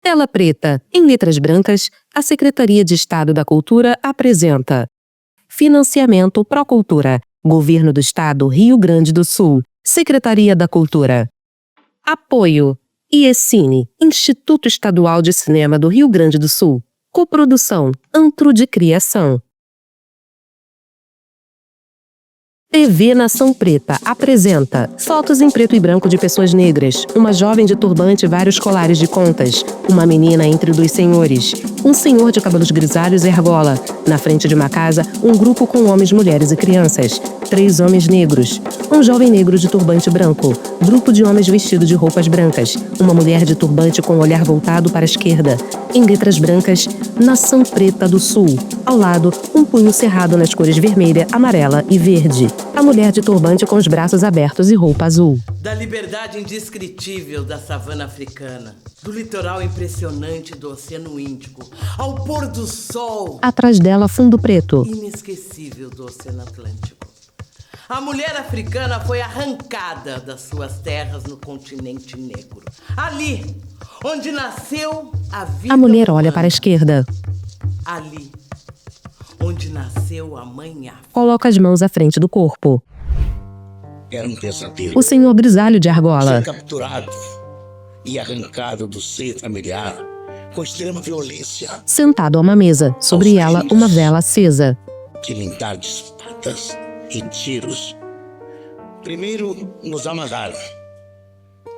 Tela preta. Em letras brancas, a Secretaria de Estado da Cultura apresenta Financiamento Procultura, Governo do Estado Rio Grande do Sul, Secretaria da Cultura. Apoio IECine, Instituto Estadual de Cinema do Rio Grande do Sul. Coprodução Antro de Criação. TV Nação Preta apresenta fotos em preto e branco de pessoas negras, uma jovem de turbante e vários colares de contas, uma menina entre dos senhores, um senhor de cabelos grisalhos e argola, na frente de uma casa, um grupo com homens, mulheres e crianças, 3 homens negros, um jovem negro de turbante branco, grupo de homens vestidos de roupas brancas, uma mulher de turbante com o olhar voltado para a esquerda, em letras brancas, Nação Preta do Sul, ao lado, um punho cerrado nas cores vermelha, amarela e verde. A mulher de turbante com os braços abertos e roupa azul. Da liberdade indescritível da savana africana, do litoral impressionante do Oceano Índico, ao pôr do sol atrás dela, fundo preto, inesquecível do Oceano Atlântico. A mulher africana foi arrancada das suas terras no continente negro. Ali, onde nasceu a vida a mulher humana. olha para a esquerda. Ali, onde nasceu a mãe África. Coloca as mãos à frente do corpo. Era um pesadelo. O senhor grisalho de argola. Ser capturado e arrancado do seio familiar com extrema violência. Sentado a uma mesa, sobre ela uma vela acesa. Tilintar de espadas e tiros. Primeiro nos amarraram.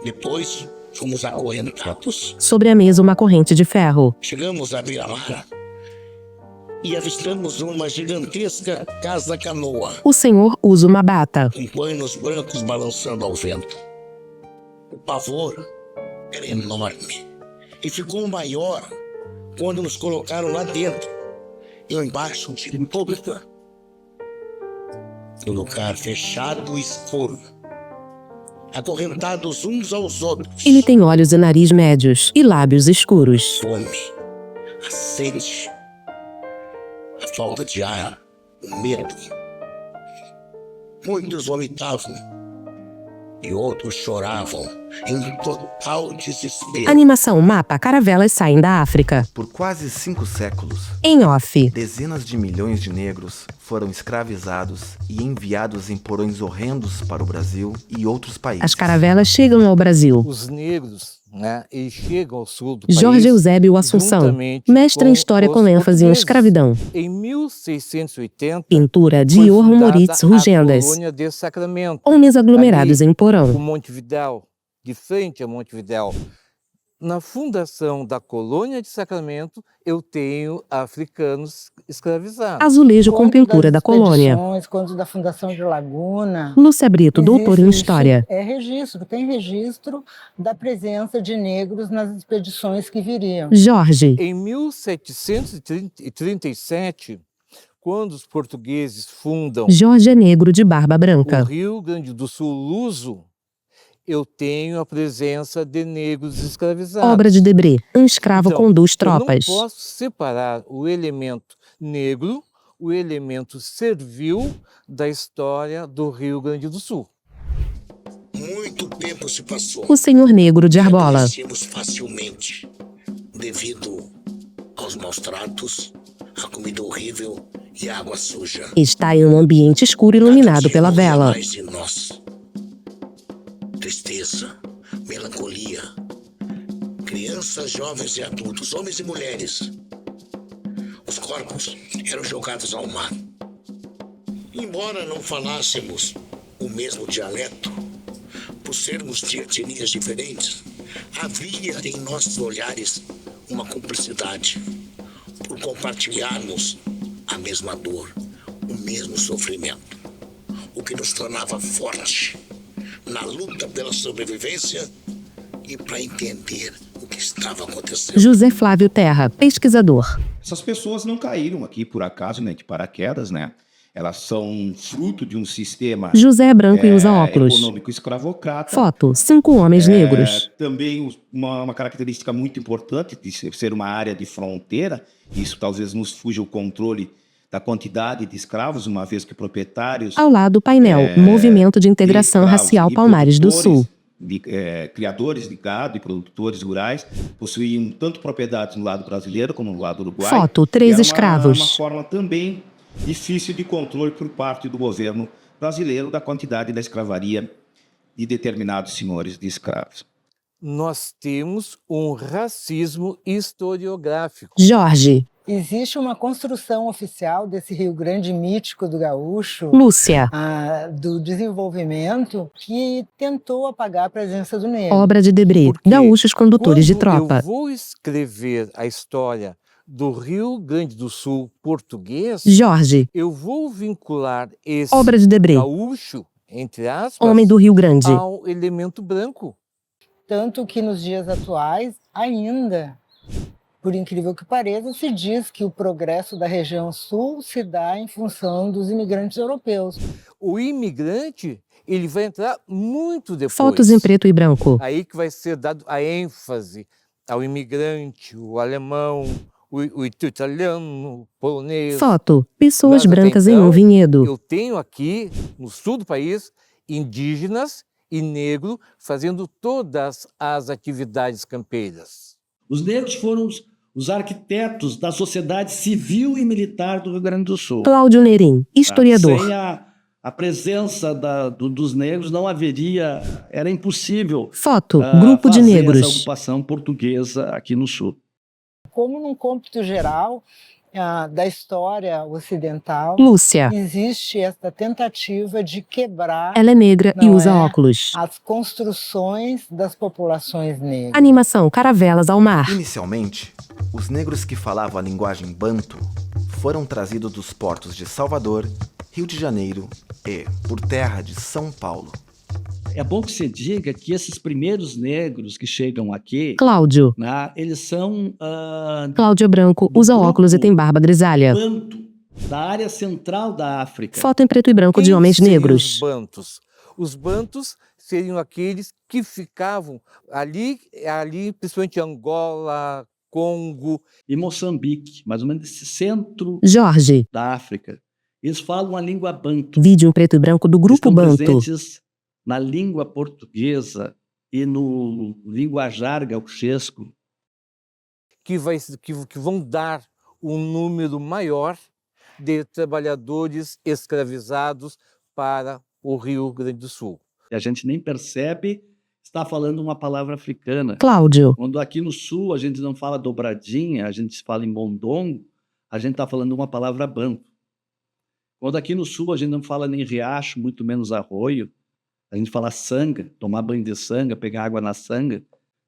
Depois fomos acorrentados. Sobre a mesa uma corrente de ferro. Chegamos a Beira-Mar e avistamos uma gigantesca casa-canoa, O senhor usa uma bata. com panos brancos balançando ao vento. O pavor era enorme e ficou maior quando nos colocaram lá dentro. Eu embaixo de pública. Um lugar fechado e escuro, acorrentados uns aos outros. Ele tem olhos e nariz médios e lábios escuros. Fome, a sede, a falta de ar, o medo. Muitos vomitavam e outros choravam em total desespero. Animação Mapa Caravelas Saem da África. Por quase 5 séculos, Em off. dezenas de milhões de negros foram escravizados e enviados em porões horrendos para o Brasil e outros países. As caravelas chegam ao Brasil. Os negros, né, eles chegam ao sul do Jorge país Eusébio Assunção, juntamente mestre em História os com ênfase em portugueses. escravidão. Em 1680, Pintura de foi Ior fundada Moritz a Rugendas. colônia de Sacramento, Homens aglomerados ali, em porão. com Montevidéu, de frente a Montevidéu. Na fundação da colônia de Sacramento, eu tenho africanos escravizados. Azulejo com Conto pintura da das colônia. expedições, conto da fundação de Laguna. Lúcia Brito, doutora em Existe História. tem registro da presença de negros nas expedições que viriam. Jorge. Em 1737, quando os portugueses fundam Jorge é negro de barba o branca. Rio Grande do Sul luso, eu tenho a presença de negros escravizados. Obra de Debré. Um escravo Então, conduz eu não tropas. posso separar o elemento negro, o elemento servil da história do Rio Grande do Sul. Muito tempo se passou. O senhor negro de argola. Adoecemos facilmente devido aos maus tratos, a comida horrível e a água suja. Está em um ambiente escuro iluminado Cada dia pela morria vela. mais de nós. Tristeza, melancolia. Crianças, jovens e adultos, homens e mulheres. Os corpos eram jogados ao mar. Embora não falássemos o mesmo dialeto, por sermos de etnias diferentes, havia em nossos olhares uma cumplicidade, por compartilharmos a mesma dor, o mesmo sofrimento, o que nos tornava forte na luta pela sobrevivência e para entender o que estava acontecendo. José Flávio Terra, pesquisador. Essas pessoas não caíram aqui por acaso, né, de paraquedas, né? Elas são fruto de um sistema José é branco e usa óculos. econômico escravocrata. Foto. 5 homens negros. Também uma característica muito importante de ser uma área de fronteira. Isso talvez nos fuja o controle da quantidade de escravos, uma vez que proprietários Ao lado, painel. Movimento de Integração escravos Racial e Palmares do produtores Sul. criadores de gado e produtores rurais, possuíam tanto propriedades no lado brasileiro como no lado uruguaio. Foto: 3 Era escravos. uma forma também difícil de controle por parte do governo brasileiro da quantidade da escravaria de determinados senhores de escravos. Nós temos um racismo historiográfico. Jorge. Existe uma construção oficial desse Rio Grande mítico do gaúcho, Lúcia. do desenvolvimento, que tentou apagar a presença do negro. Obra de Debré. Porque Gaúchos condutores de quando tropa. eu vou escrever a história do Rio Grande do Sul português, Jorge. eu vou vincular esse Obra de Debré. gaúcho, entre aspas, Homem do Rio Grande. ao elemento branco. Tanto que nos dias atuais, ainda, por incrível que pareça, se diz que o progresso da região sul se dá em função dos imigrantes europeus. O imigrante, ele vai entrar muito depois. Fotos em preto e branco. Aí que vai ser dado a ênfase ao imigrante, o alemão, o italiano, o polonês. Foto: pessoas Mas até brancas em então, um vinhedo. Eu tenho aqui, no sul do país, indígenas e negro fazendo todas as atividades campeiras. Os negros foram os arquitetos da sociedade civil e militar do Rio Grande do Sul. Cláudio Nerim, historiador. Sem a presença dos negros não haveria, era impossível Foto: grupo de fazer negros. essa ocupação portuguesa aqui no Sul. Como num cômputo geral da história ocidental, Lúcia. existe esta tentativa de quebrar Ela é negra e Não usa é? óculos. as construções das populações negras. Animação: Caravelas ao mar. Inicialmente, os negros que falavam a linguagem banto foram trazidos dos portos de Salvador, Rio de Janeiro e, por terra, de São Paulo. É bom que você diga que esses primeiros negros que chegam aqui, Cláudio. né, eles são Cláudio Branco usa grupo óculos e tem barba grisalha. banto, da área central da África. Foto em preto e branco de Quem homens seriam negros. Os bantos? Os bantos seriam aqueles que ficavam ali principalmente Angola, Congo. E Moçambique, mais ou menos esse centro Jorge. da África. Eles falam a língua banto. Vídeo em preto e branco do grupo Estão Banto. presentes na língua portuguesa e no linguajar gauchesco. Que vão dar um número maior de trabalhadores escravizados para o Rio Grande do Sul. E a gente nem percebe, está falando uma palavra africana. Cláudio. Quando aqui no Sul a gente não fala dobradinha, a gente fala em mondongo, a gente está falando uma palavra banto. Quando aqui no Sul a gente não fala nem riacho, muito menos arroio, a gente fala sanga, tomar banho de sanga, pegar água na sanga,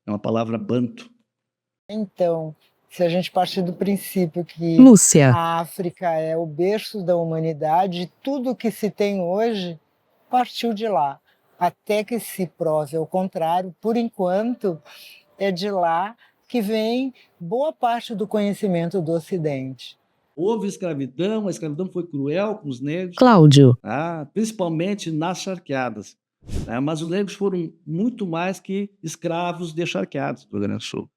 é uma palavra banto. Então, se a gente partir do princípio que Lúcia. a África é o berço da humanidade, tudo que se tem hoje partiu de lá. Até que se prove ao contrário, por enquanto, é de lá que vem boa parte do conhecimento do Ocidente. Houve escravidão, a escravidão foi cruel com os negros, Cláudio. principalmente nas charqueadas. Mas os negros foram muito mais que escravos de charqueadas do Rio Grande do Sul.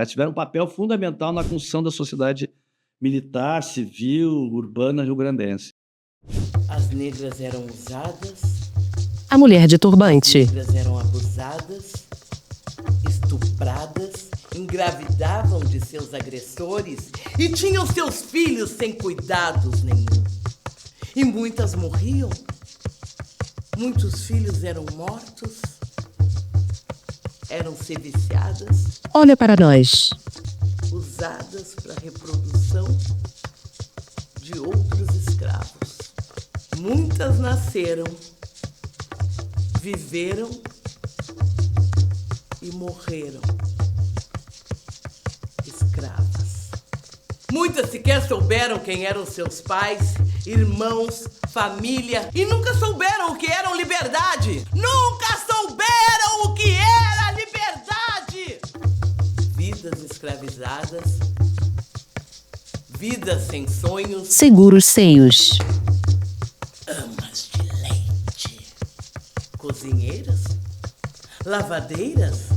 Tiveram um papel fundamental na construção da sociedade militar, civil, urbana rio-grandense. As negras eram usadas, A mulher de turbante. as negras eram abusadas, estupradas, engravidavam de seus agressores e tinham seus filhos sem cuidados nenhum. E muitas morriam. Muitos filhos eram mortos, eram serviciadas, Olha para nós. usadas para a reprodução de outros escravos. Muitas nasceram, viveram e morreram escravas. Muitas sequer souberam quem eram seus pais, irmãos, família e nunca souberam o que era liberdade. Nunca souberam o que era liberdade. Vidas escravizadas, vidas sem sonhos, Seguros seios. amas de leite, cozinheiras, lavadeiras,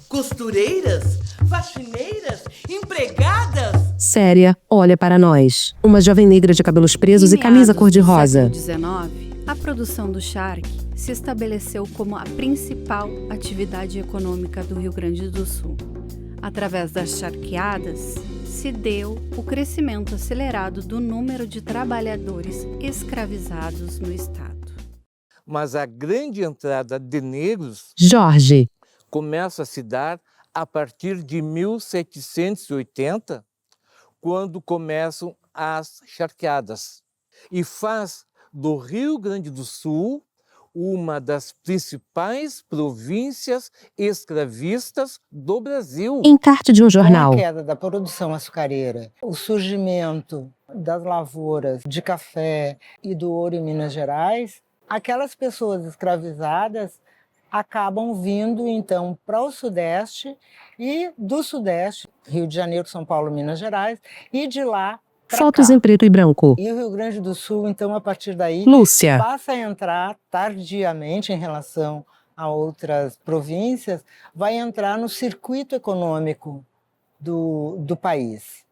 costureiras, faxineiras, empregadas. Séria, olha para nós. Uma jovem negra de cabelos presos e camisa cor-de-rosa. XIX, A produção do charque se estabeleceu como a principal atividade econômica do Rio Grande do Sul. Através das charqueadas, se deu o crescimento acelerado do número de trabalhadores escravizados no estado. Mas a grande entrada de negros Jorge. começa a se dar a partir de 1780, quando começam as charqueadas, e faz do Rio Grande do Sul uma das principais províncias escravistas do Brasil. Encarte de um jornal. Com a queda da produção açucareira, o surgimento das lavouras de café e do ouro em Minas Gerais, aquelas pessoas escravizadas acabam vindo, então, para o Sudeste e do Sudeste, Rio de Janeiro, São Paulo, Minas Gerais, e de lá para Fotos cá. em preto e branco. E o Rio Grande do Sul, então, a partir daí, Lúcia. passa a entrar tardiamente em relação a outras províncias, vai entrar no circuito econômico do país.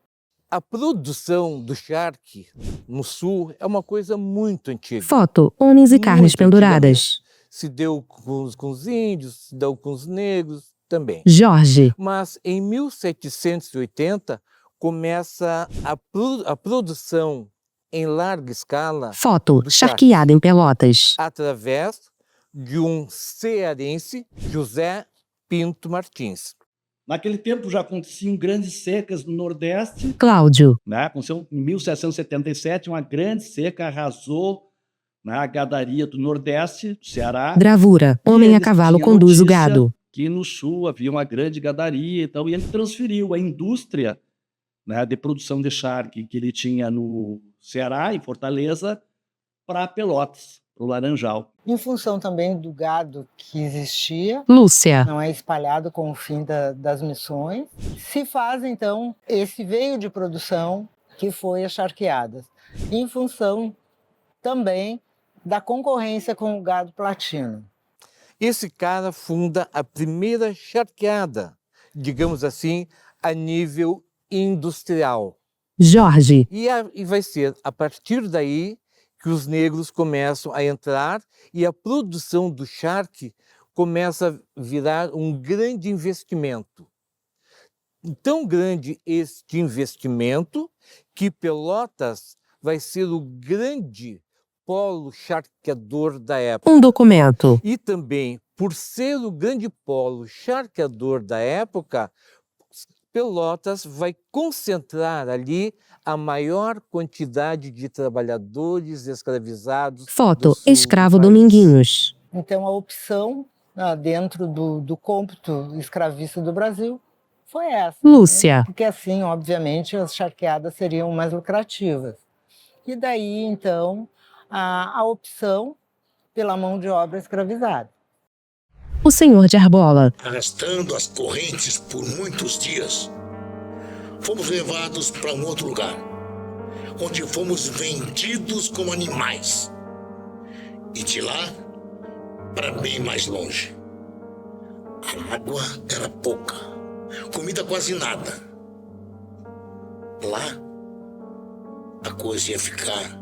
A produção do charque no Sul é uma coisa muito antiga. Foto. Homens e Muito carnes penduradas. antigamente. Se deu com os índios, se deu com os negros também. Jorge. Mas em 1780 começa a produção em larga escala Foto. do charque, Charqueada em Pelotas. através de um cearense, José Pinto Martins. Naquele tempo já aconteciam grandes secas no Nordeste, Cláudio. né? Aconteceu em 1777, uma grande seca arrasou, né, a gadaria do Nordeste, do Ceará. Gravura. E Homem a eles cavalo tinham conduz o notícia gado. que no Sul havia uma grande gadaria, então, e ele transferiu a indústria, né, de produção de charque que ele tinha no Ceará, em Fortaleza, para Pelotas, para o Laranjal. Em função também do gado que existia, Lúcia. não é espalhado com o fim das missões, se faz, então, esse veio de produção que foi as charqueadas, em função também da concorrência com o gado platino. Esse cara funda a primeira charqueada, digamos assim, a nível industrial. Jorge. E vai ser a partir daí que os negros começam a entrar e a produção do charque começa a virar um grande investimento. Tão grande este investimento que Pelotas vai ser o grande polo charqueador da época. Um documento. E também, por ser o grande polo charqueador da época, Pelotas vai concentrar ali a maior quantidade de trabalhadores escravizados. Foto. do sul Escravo do país. Dominguinhos. Então, a opção dentro do cômputo escravista do Brasil foi essa. Lúcia. Né? Porque assim, obviamente, as charqueadas seriam mais lucrativas. E daí, então, a opção pela mão de obra escravizada. O senhor de Arbola. Arrastando as correntes por muitos dias, fomos levados para um outro lugar, onde fomos vendidos como animais. E de lá para bem mais longe. A água era pouca, comida quase nada. Lá, a coisa ia ficar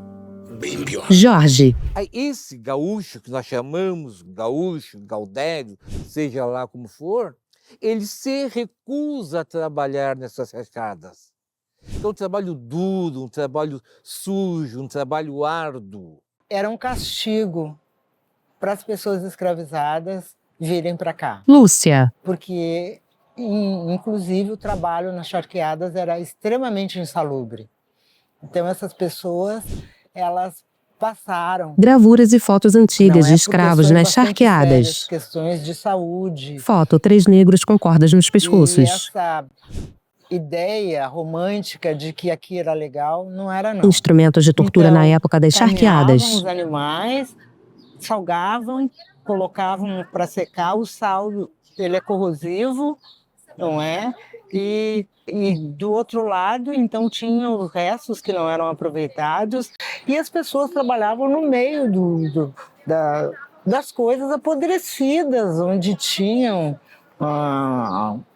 bem pior. Jorge. Aí esse gaúcho, que nós chamamos gaúcho, gaudério, seja lá como for, ele se recusa a trabalhar nessas charqueadas. Então, um trabalho duro, um trabalho sujo, um trabalho árduo. Era um castigo para as pessoas escravizadas virem para cá. Lúcia. Porque, inclusive, o trabalho nas charqueadas era extremamente insalubre. Então, essas pessoas, elas passaram... Gravuras e fotos antigas de por escravos questões nas bastante charqueadas. sérias, questões de saúde. Foto. 3 negros com cordas nos E pescoços. essa ideia romântica de que aqui era legal, não era não. Instrumentos de tortura Então, na época das charqueadas. caminhavam os animais, salgavam, colocavam para secar. O sal, ele é corrosivo, não é? E do outro lado, então, tinham os restos que não eram aproveitados e as pessoas trabalhavam no meio das coisas apodrecidas, onde tinham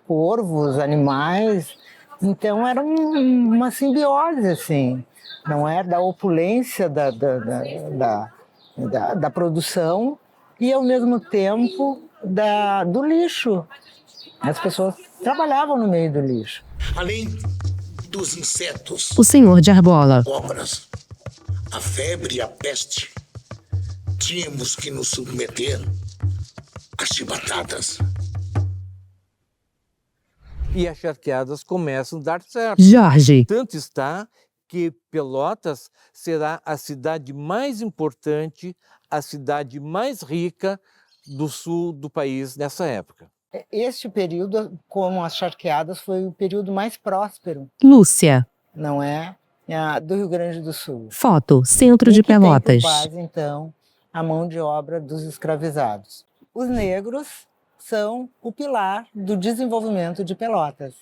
corvos, animais. Então, era uma simbiose, assim, não é? Da opulência da produção e, ao mesmo tempo, do lixo. As pessoas trabalhavam no meio do lixo. Além dos insetos, O senhor de Arbola. cobras, a febre e a peste, tínhamos que nos submeter às chibatadas. E as charqueadas começam a dar certo. Jorge. Tanto está que Pelotas será a cidade mais importante, a cidade mais rica do sul do país nessa época. Este período, como as charqueadas, foi o período mais próspero, Lúcia. não é? Do Rio Grande do Sul. Foto, centro E de que tem Pelotas. por base, então, a mão de obra dos escravizados. Os negros são o pilar do desenvolvimento de Pelotas.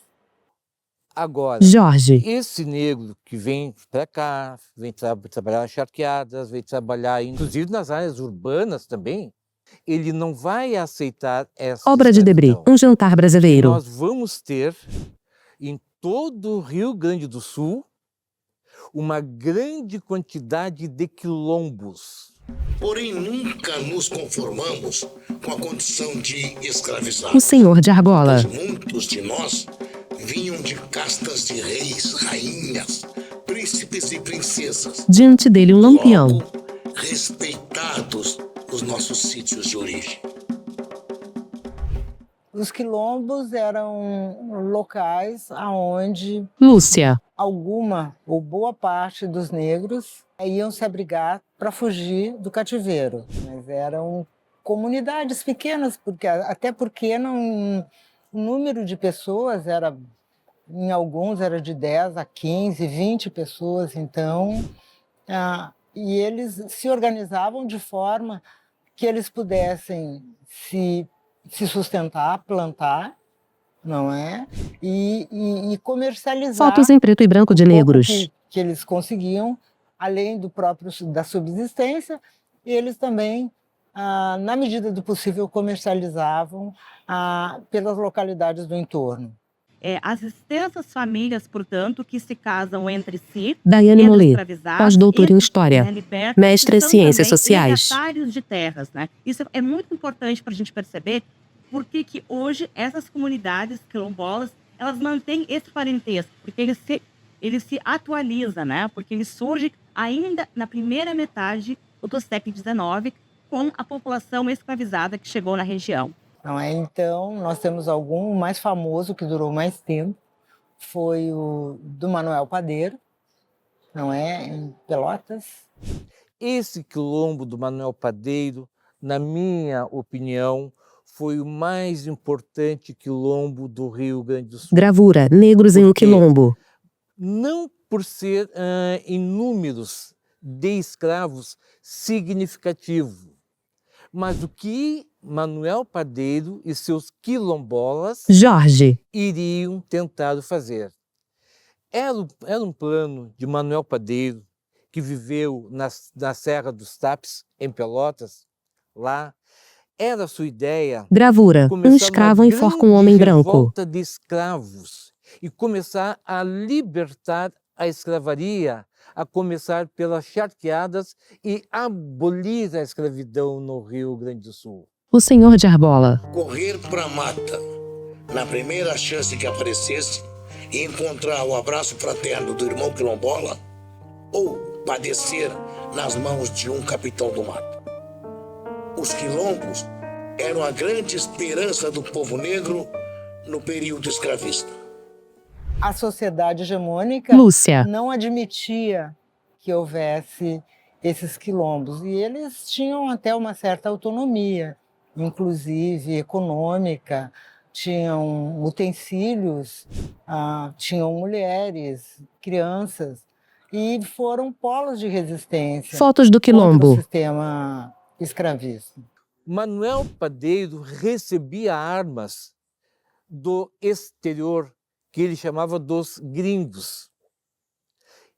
Agora, Jorge. esse negro que vem para cá, vem trabalhar nas charqueadas, vem trabalhar inclusive nas áreas urbanas também, ele não vai aceitar essa Obra de Debris, escravidão. um jantar brasileiro. Nós vamos ter em todo o Rio Grande do Sul uma grande quantidade de quilombos. Porém, nunca nos conformamos com a condição de escravizados. O senhor de Arbola. Pois muitos de nós vinham de castas de reis, rainhas, príncipes e princesas, Diante dele um lampião. logo respeitados nos nossos sítios de origem. Os quilombos eram locais onde Lúcia. alguma ou boa parte dos negros iam se abrigar para fugir do cativeiro. Mas eram comunidades pequenas, até porque o número de pessoas em alguns era de 10 a 15, 20 pessoas, então, e eles se organizavam de forma que eles pudessem se sustentar, plantar, não é? E comercializar. Fotos em preto e branco de o pouco negros. que eles conseguiam, além da subsistência, eles também, na medida do possível, comercializavam pelas localidades do entorno. As extensas famílias, portanto, que se casam entre si, Daiane sendo Mollet, escravizados, pós-doutora em História, libertos, mestre em são Ciências também Sociais. legatários de terras, né? Isso é muito importante para a gente perceber porque que hoje essas comunidades quilombolas, elas mantêm esse parentesco, porque ele se atualiza, né? Porque ele surge ainda na primeira metade do século XIX, com a população escravizada que chegou na região. Não é? Então, nós temos o mais famoso, que durou mais tempo, foi o do Manuel Padeiro, não é? Em Pelotas. Esse quilombo do Manuel Padeiro, na minha opinião, foi o mais importante quilombo do Rio Grande do Sul. Gravura, negros em um quilombo. Não por ser em números de escravos significativo, mas o que Manuel Padeiro e seus quilombolas Jorge. iriam tentar fazer. Era um plano de Manuel Padeiro, que viveu na Serra dos Tapes, em Pelotas, lá. Era a sua ideia. Gravura, um escravo enforca um homem branco. Revolta de escravos e começar a libertar a escravaria, a começar pelas charqueadas e abolir a escravidão no Rio Grande do Sul. O senhor de Arbola. Correr para a mata na primeira chance que aparecesse e encontrar o abraço fraterno do irmão quilombola ou padecer nas mãos de um capitão do mato. Os quilombos eram a grande esperança do povo negro no período escravista. A sociedade hegemônica Lúcia. não admitia que houvesse esses quilombos. E eles tinham até uma certa autonomia, inclusive econômica, tinham utensílios, tinham mulheres, crianças, e foram polos de resistência. Fotos do quilombo. Contra o sistema escravista. Manuel Padeiro recebia armas do exterior, que ele chamava dos gringos.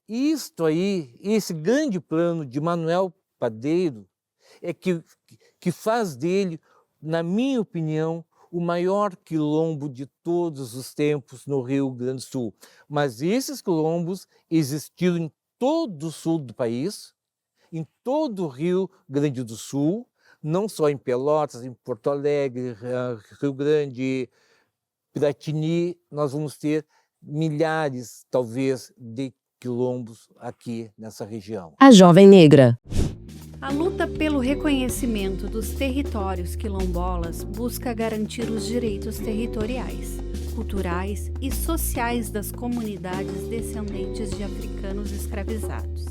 Isto aí, esse grande plano de Manuel Padeiro, é que faz dele, na minha opinião, o maior quilombo de todos os tempos no Rio Grande do Sul. Mas esses quilombos existiram em todo o sul do país em todo o Rio Grande do Sul, não só em Pelotas, em Porto Alegre, Rio Grande, Piratini, nós vamos ter milhares, talvez, de quilombos aqui nessa região. A Jovem Negra. A luta pelo reconhecimento dos territórios quilombolas busca garantir os direitos territoriais, culturais e sociais das comunidades descendentes de africanos escravizados.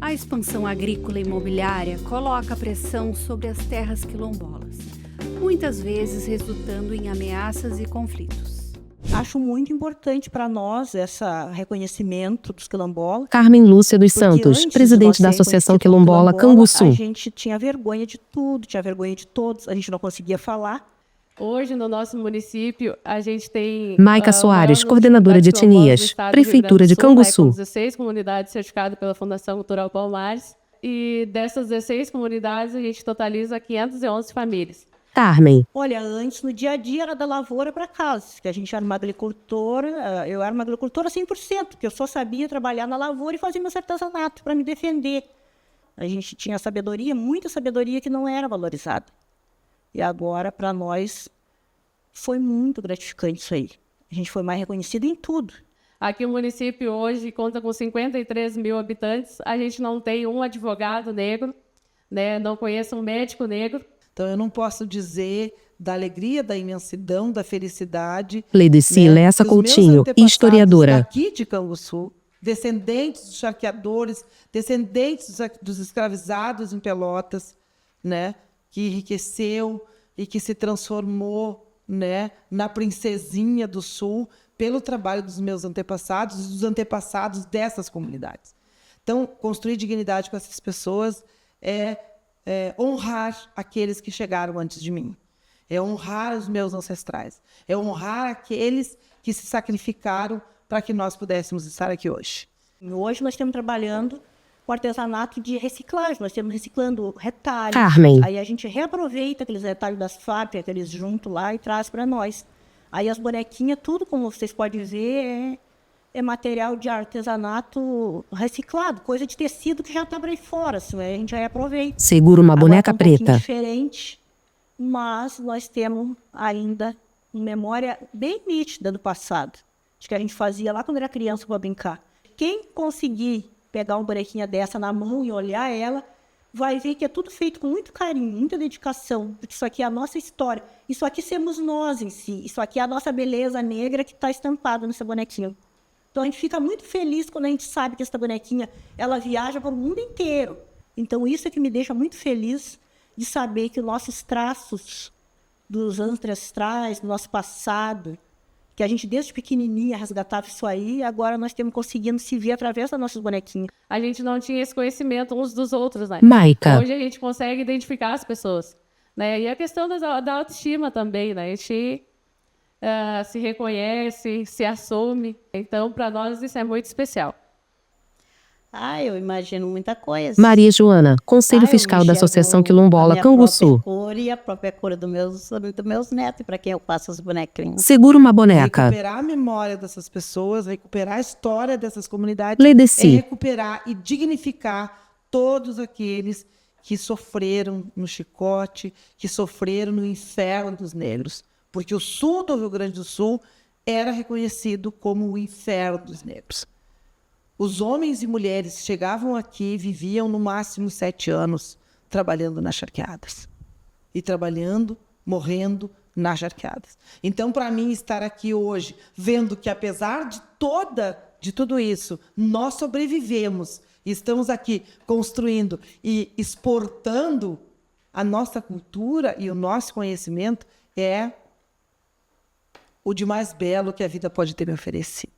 A expansão agrícola e imobiliária coloca pressão sobre as terras quilombolas, muitas vezes resultando em ameaças e conflitos. Acho muito importante para nós esse reconhecimento dos quilombolas. Carmen Lúcia dos Santos, presidente da Associação Quilombola Canguçu. A gente tinha vergonha de tudo, tinha vergonha de todos, a gente não conseguia falar. Hoje, no nosso município, a gente tem... Maica Soares, coordenadora de etnias, Prefeitura de Canguçu. Com 16 comunidades certificadas pela Fundação Cultural Palmares. E dessas 16 comunidades, a gente totaliza 511 famílias. Carmen. Olha, antes, no dia a dia, era da lavoura para casa, que a gente era uma agricultora, eu era uma agricultora 100%, porque eu só sabia trabalhar na lavoura e fazer meu artesanato para me defender. A gente tinha sabedoria, muita sabedoria que não era valorizada. E agora, para nós, foi muito gratificante isso aí. A gente foi mais reconhecido em tudo. Aqui o município hoje conta com 53 mil habitantes, a gente não tem um advogado negro, né? Não conheço um médico negro. Então, eu não posso dizer da alegria, da imensidão, da felicidade. Leideci Lessa Coutinho, historiadora. Aqui de Canguçu, descendentes dos charqueadores, descendentes dos escravizados em Pelotas, né, que enriqueceu e que se transformou, né, na princesinha do Sul pelo trabalho dos meus antepassados e dos antepassados dessas comunidades. Então, construir dignidade com essas pessoas é honrar aqueles que chegaram antes de mim, é honrar os meus ancestrais, é honrar aqueles que se sacrificaram para que nós pudéssemos estar aqui hoje. Hoje nós estamos trabalhando com artesanato de reciclagem, nós estamos reciclando retalhos. Carmen. Aí a gente reaproveita aqueles retalhos das fábricas, aqueles juntos lá e traz para nós. Aí as bonequinhas, tudo como vocês podem ver, é material de artesanato reciclado, coisa de tecido que já está por aí fora, assim, a gente já aproveita. Segura uma boneca preta. Diferente, mas nós temos ainda uma memória bem nítida do passado, de que a gente fazia lá quando era criança para brincar. Quem conseguir pegar uma bonequinha dessa na mão e olhar ela, vai ver que é tudo feito com muito carinho, muita dedicação, porque isso aqui é a nossa história, isso aqui somos nós em si, isso aqui é a nossa beleza negra que está estampada nessa bonequinha. Então, a gente fica muito feliz quando a gente sabe que essa bonequinha, ela viaja para o mundo inteiro. Então, isso é que me deixa muito feliz de saber que os nossos traços dos ancestrais, do nosso passado, que a gente desde pequenininha resgatava isso aí, agora nós estamos conseguindo se ver através das nossas bonequinhas. A gente não tinha esse conhecimento uns dos outros, né? Maica. Hoje a gente consegue identificar as pessoas, né? E a questão da autoestima também, né? A gente se reconhece, se assume. Então, para nós, isso é muito especial. Eu imagino muita coisa. Maria Joana, Conselho Fiscal da Associação Quilombola Canguçu. A cor e a própria cor dos meus netos, para quem eu passo os bonequinhos. Segura uma boneca. Recuperar a memória dessas pessoas, recuperar a história dessas comunidades. Leideci. Recuperar e dignificar todos aqueles que sofreram no chicote, que sofreram no inferno dos negros. Porque o sul do Rio Grande do Sul era reconhecido como o inferno dos negros. Os homens e mulheres que chegavam aqui viviam no máximo 7 anos trabalhando nas charqueadas. E trabalhando, morrendo nas charqueadas. Então, para mim, estar aqui hoje, vendo que apesar de tudo isso, nós sobrevivemos e estamos aqui construindo e exportando a nossa cultura e o nosso conhecimento é o de mais belo que a vida pode ter me oferecido.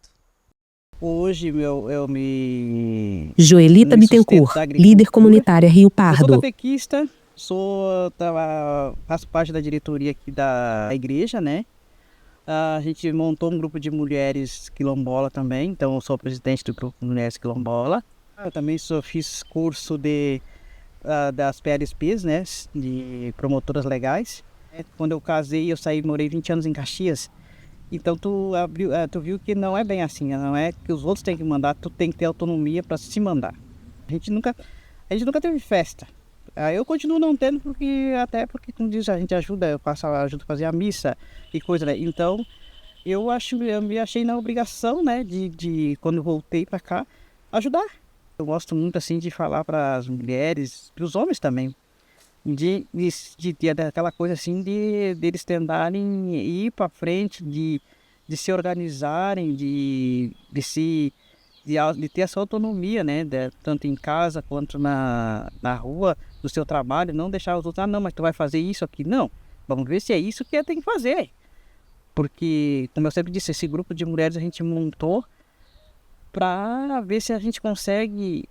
Hoje eu me... Joelita Bittencourt, líder comunitária Rio Eu sou Pardo. catequista, faço parte da diretoria aqui da igreja, né? A gente montou um grupo de mulheres quilombola também, então eu sou presidente do grupo de mulheres quilombola. Eu também fiz curso das PLSPs, né? De promotoras legais. Quando eu casei, eu morei 20 anos em Caxias. Então tu viu que não é bem assim, não é que os outros têm que mandar, tu tem que ter autonomia para se mandar. A gente nunca A gente nunca teve festa. Eu continuo não tendo porque, como diz, a gente ajuda, eu ajudo a fazer a missa e coisa, né? Então, eu me achei na obrigação, né, de quando eu voltei para cá, ajudar. Eu gosto muito, assim, de falar para as mulheres, para os homens também, de aquela coisa, assim, de eles tentarem ir para frente, de se organizarem, de ter essa autonomia, né, tanto em casa quanto na rua, no seu trabalho, não deixar os outros, não, mas tu vai fazer isso aqui. Não, vamos ver se é isso que tem que fazer. Porque, como eu sempre disse, esse grupo de mulheres a gente montou para ver se a gente consegue...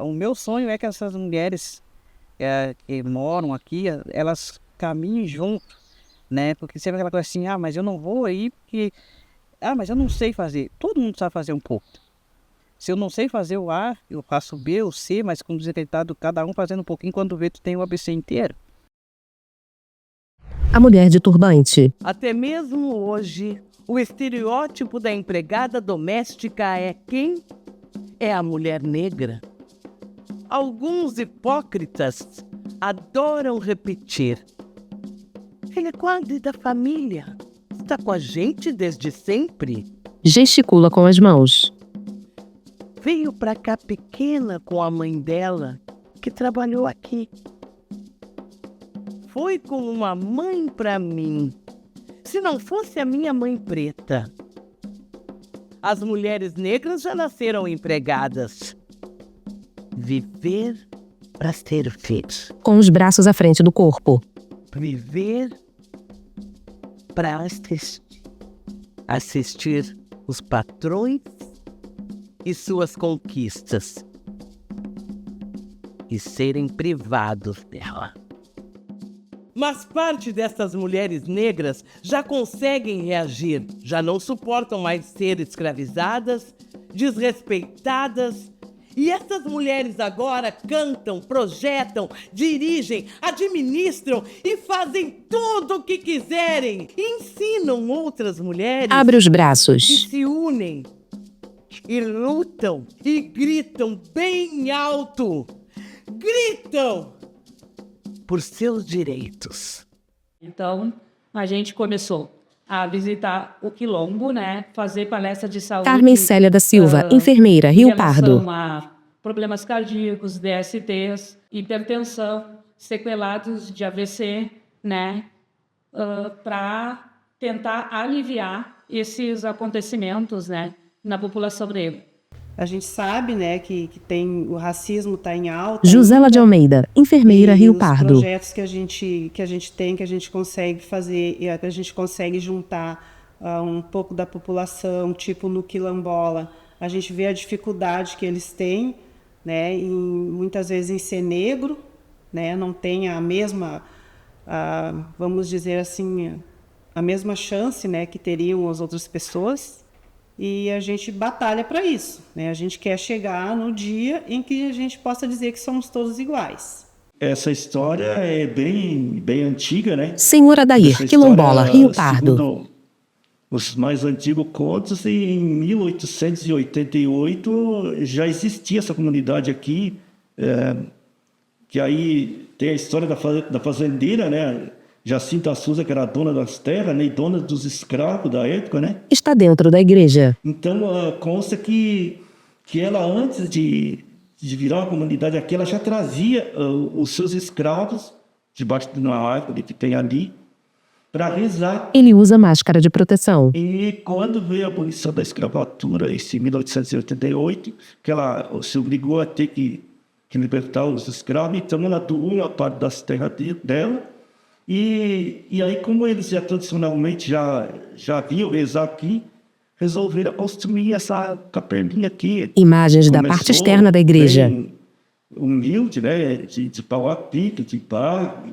o meu sonho é que essas mulheres que moram aqui, elas caminhem junto, né? Porque sempre aquela coisa assim, mas eu não vou aí porque... mas eu não sei fazer. Todo mundo sabe fazer um pouco. Se eu não sei fazer o A, eu faço o B, o C, mas com desajeitado, cada um fazendo um pouquinho, quando vê, tu tem o ABC inteiro. A mulher de turbante. Até mesmo hoje, o estereótipo da empregada doméstica é quem? É a mulher negra. Alguns hipócritas adoram repetir: ele é quase da família, está com a gente desde sempre. Gesticula com as mãos. Veio pra cá pequena com a mãe dela, que trabalhou aqui. Foi como uma mãe pra mim, se não fosse a minha mãe preta. As mulheres negras já nasceram empregadas. Viver para servir. Com os braços à frente do corpo. Viver para assistir os patrões e suas conquistas. E serem privados dela. Mas parte dessas mulheres negras já conseguem reagir, já não suportam mais ser escravizadas, desrespeitadas. E essas mulheres agora cantam, projetam, dirigem, administram e fazem tudo o que quiserem. E ensinam outras mulheres. Abre os braços. Que se unem e lutam e gritam bem alto. Gritam por seus direitos. Então, a gente começou a visitar o Quilombo, né? Fazer palestra de saúde. Carmen Célia da Silva, enfermeira, Rio Pardo. Em relação a problemas cardíacos, DSTs, hipertensão, sequelados de AVC, né? Para tentar aliviar esses acontecimentos, né? Na população negra. A gente sabe, né, que o racismo está em alta. Jusela de Almeida, enfermeira, Rio Pardo. Os projetos que a gente tem, que a gente consegue fazer, que a gente consegue juntar um pouco da população, tipo no Quilombola, a gente vê a dificuldade que eles têm, né, muitas vezes em ser negro, né, não tem a mesma, vamos dizer assim, a mesma chance, né, que teriam as outras pessoas. E a gente batalha para isso, né? A gente quer chegar no dia em que a gente possa dizer que somos todos iguais. Essa história é bem antiga, né? Senhora Adair, Quilombola, Rio Pardo. Os mais antigos contos, em 1888 já existia essa comunidade aqui, que aí tem a história da fazendeira, né? Jacinta Souza, que era a dona das terras, né, e dona dos escravos da época, né? Está dentro da igreja. Então, consta que ela, antes de virar uma comunidade aqui, ela já trazia os seus escravos debaixo de uma árvore que tem ali, para rezar. Ele usa máscara de proteção. E quando veio a abolição da escravatura, em 1888, que ela se obrigou a ter que libertar os escravos, então ela doou uma parte das terras dela. E aí, como eles já tradicionalmente já haviam rezar aqui, resolveram construir essa capelinha aqui. Imagens da parte externa da igreja. Humilde, né? De pau a pique, de barro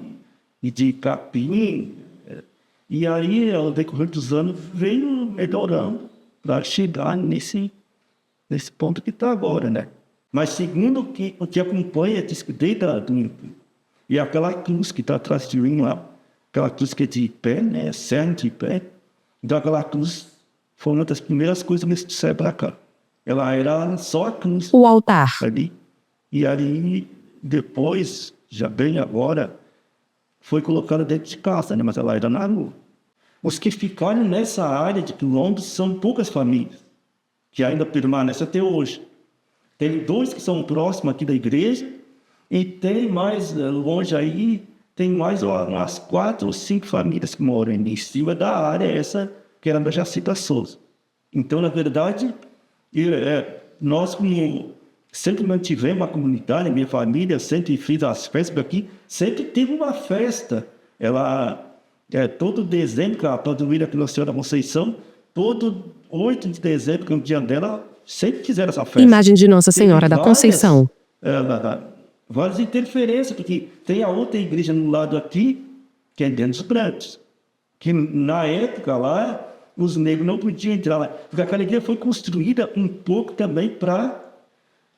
e de capim. E aí, ao decorrer dos anos, veio melhorando para chegar nesse ponto que está agora, né? Mas segundo o que acompanha, diz que desde e aquela cruz que está atrás de mim lá, aquela cruz que é de pé, né? Cerne de pé. Então aquela cruz foi uma das primeiras coisas que eles trouxeram para cá. Ela era só a cruz. O altar. Ali. E aí, depois, já bem agora, foi colocada dentro de casa, né? Mas ela era na rua. Os que ficaram nessa área de Quilombo são poucas famílias, que ainda permanecem até hoje. Tem 2 que são próximos aqui da igreja, e tem mais longe aí, tem mais umas 4 ou 5 famílias que moram em cima da área, essa que era da Jacita Souza. Então, na verdade, nós como sempre mantivemos uma comunidade, minha família sempre fez as festas aqui, sempre teve uma festa. Ela, todo dezembro, que a padroeira que Nossa Senhora da Conceição, todo 8 de dezembro, que é o dia dela, sempre fizeram essa festa. Imagem de Nossa Senhora da Conceição. Várias interferências, porque tem a outra igreja no lado aqui, que é dentro dos brancos, que na época lá, os negros não podiam entrar lá, porque aquela igreja foi construída um pouco também para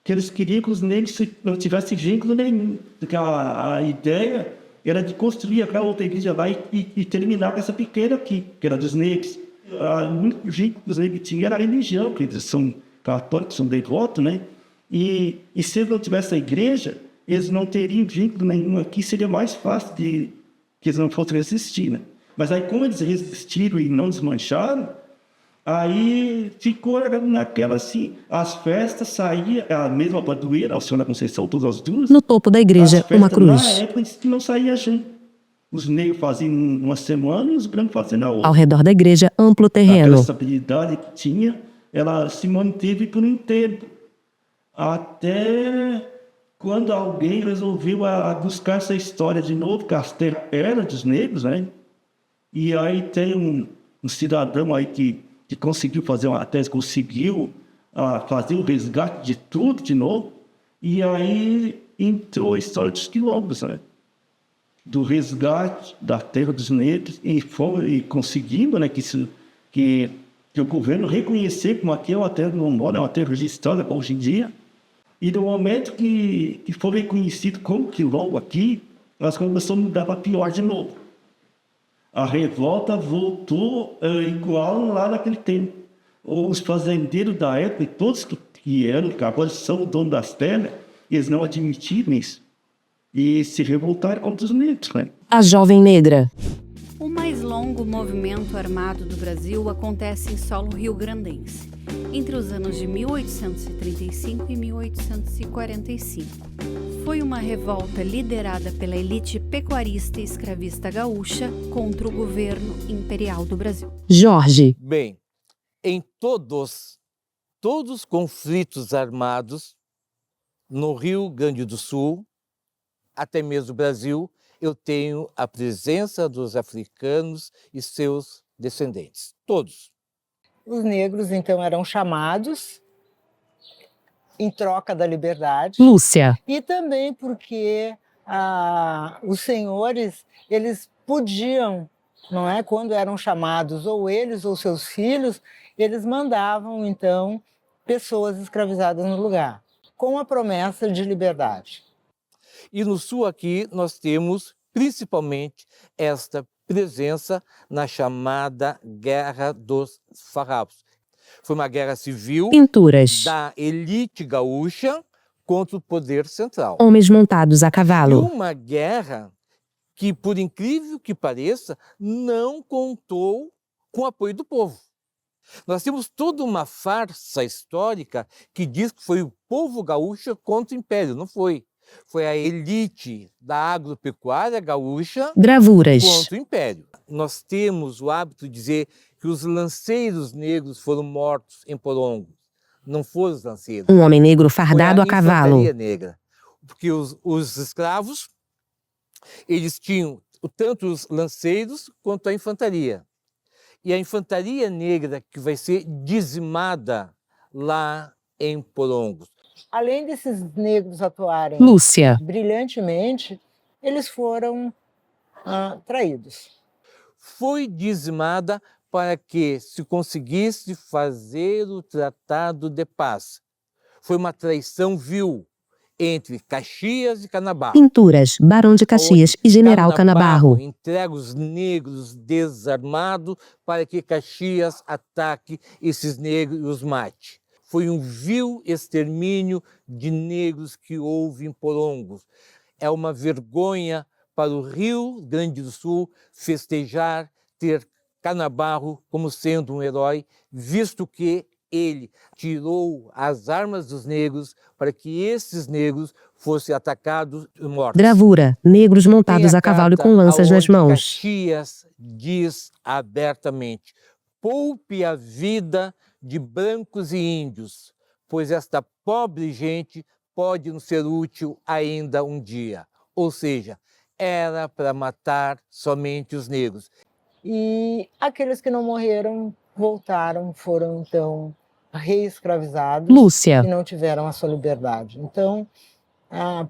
que eles queriam que os negros não tivessem vínculo nenhum, porque a ideia era de construir aquela outra igreja lá e terminar com essa pequena aqui, que era dos negros. O único vínculo que os negros tinham era a religião, porque eles são católicos, são devotos, né? E se não tivesse a igreja, eles não teriam vínculo nenhum aqui, seria mais fácil de que eles não fossem resistir, né? Mas aí, como eles resistiram e não desmancharam, aí ficou naquela assim, as festas saíam, a mesma padroeira, a Senhora da Conceição, todas as duas. No topo da igreja, uma cruz. Na época, não saía gente. Os negros faziam uma semana e os brancos faziam na outra. Ao redor da igreja, amplo terreno. Aquela estabilidade que tinha, ela se manteve por um tempo. Até quando alguém resolveu buscar essa história de novo, que as terras eram dos negros, né? E aí tem um cidadão aí que conseguiu fazer uma tese, conseguiu fazer o resgate de tudo de novo. E aí entrou a história dos quilombos, né? Do resgate da terra dos negros e conseguindo, né, que o governo reconhecer como aqui é uma terra quilombola, é uma terra registrada hoje em dia. E no momento que foi reconhecido como quilombo aqui, as coisas começaram a mudar para pior de novo. A revolta voltou igual lá naquele tempo. Os fazendeiros da época, todos que agora são donos das terras, eles não admitiram isso. E se revoltaram contra os negros, né? A Jovem Negra. O mais longo movimento armado do Brasil acontece em solo rio-grandense, entre os anos de 1835 e 1845. Foi uma revolta liderada pela elite pecuarista e escravista gaúcha contra o governo imperial do Brasil. Jorge. Bem, em todos os conflitos armados no Rio Grande do Sul, até mesmo o Brasil, eu tenho a presença dos africanos e seus descendentes, todos. Os negros, então, eram chamados em troca da liberdade. Lúcia. E também porque os senhores, eles podiam, não é, quando eram chamados, ou eles ou seus filhos, eles mandavam, então, pessoas escravizadas no lugar, com a promessa de liberdade. E no sul aqui nós temos principalmente esta presença na chamada Guerra dos Farrapos. Foi uma guerra civil da elite gaúcha contra o poder central. Homens montados a cavalo. E uma guerra que, por incrível que pareça, não contou com o apoio do povo. Nós temos toda uma farsa histórica que diz que foi o povo gaúcho contra o império. Não foi. Foi a elite da agropecuária gaúcha contra o império. Nós temos o hábito de dizer que os lanceiros negros foram mortos em Porongos. Não foram os lanceiros. Um homem negro fardado a cavalo. Infantaria negra. Porque os escravos, eles tinham tanto os lanceiros quanto a infantaria. E a infantaria negra que vai ser dizimada lá em Porongos. Além desses negros atuarem brilhantemente, eles foram traídos. Foi dizimada para que se conseguisse fazer o Tratado de Paz. Foi uma traição vil entre Caxias e Canabarro. Pinturas, Barão de Caxias e General Canabarro. Entrega os negros desarmados para que Caxias ataque esses negros e os mate. foi um vil extermínio de negros que houve em Porongos. É uma vergonha para o Rio Grande do Sul festejar, ter Canabarro como sendo um herói, visto que ele tirou as armas dos negros para que esses negros fossem atacados e mortos. Gravura: negros montados a cavalo e com lanças nas mãos. Caxias diz abertamente: poupe a vida de brancos e índios, pois esta pobre gente pode nos ser útil ainda um dia. Ou seja, era para matar somente os negros. E aqueles que não morreram voltaram, foram então reescravizados Lúcia. e não tiveram a sua liberdade. Então,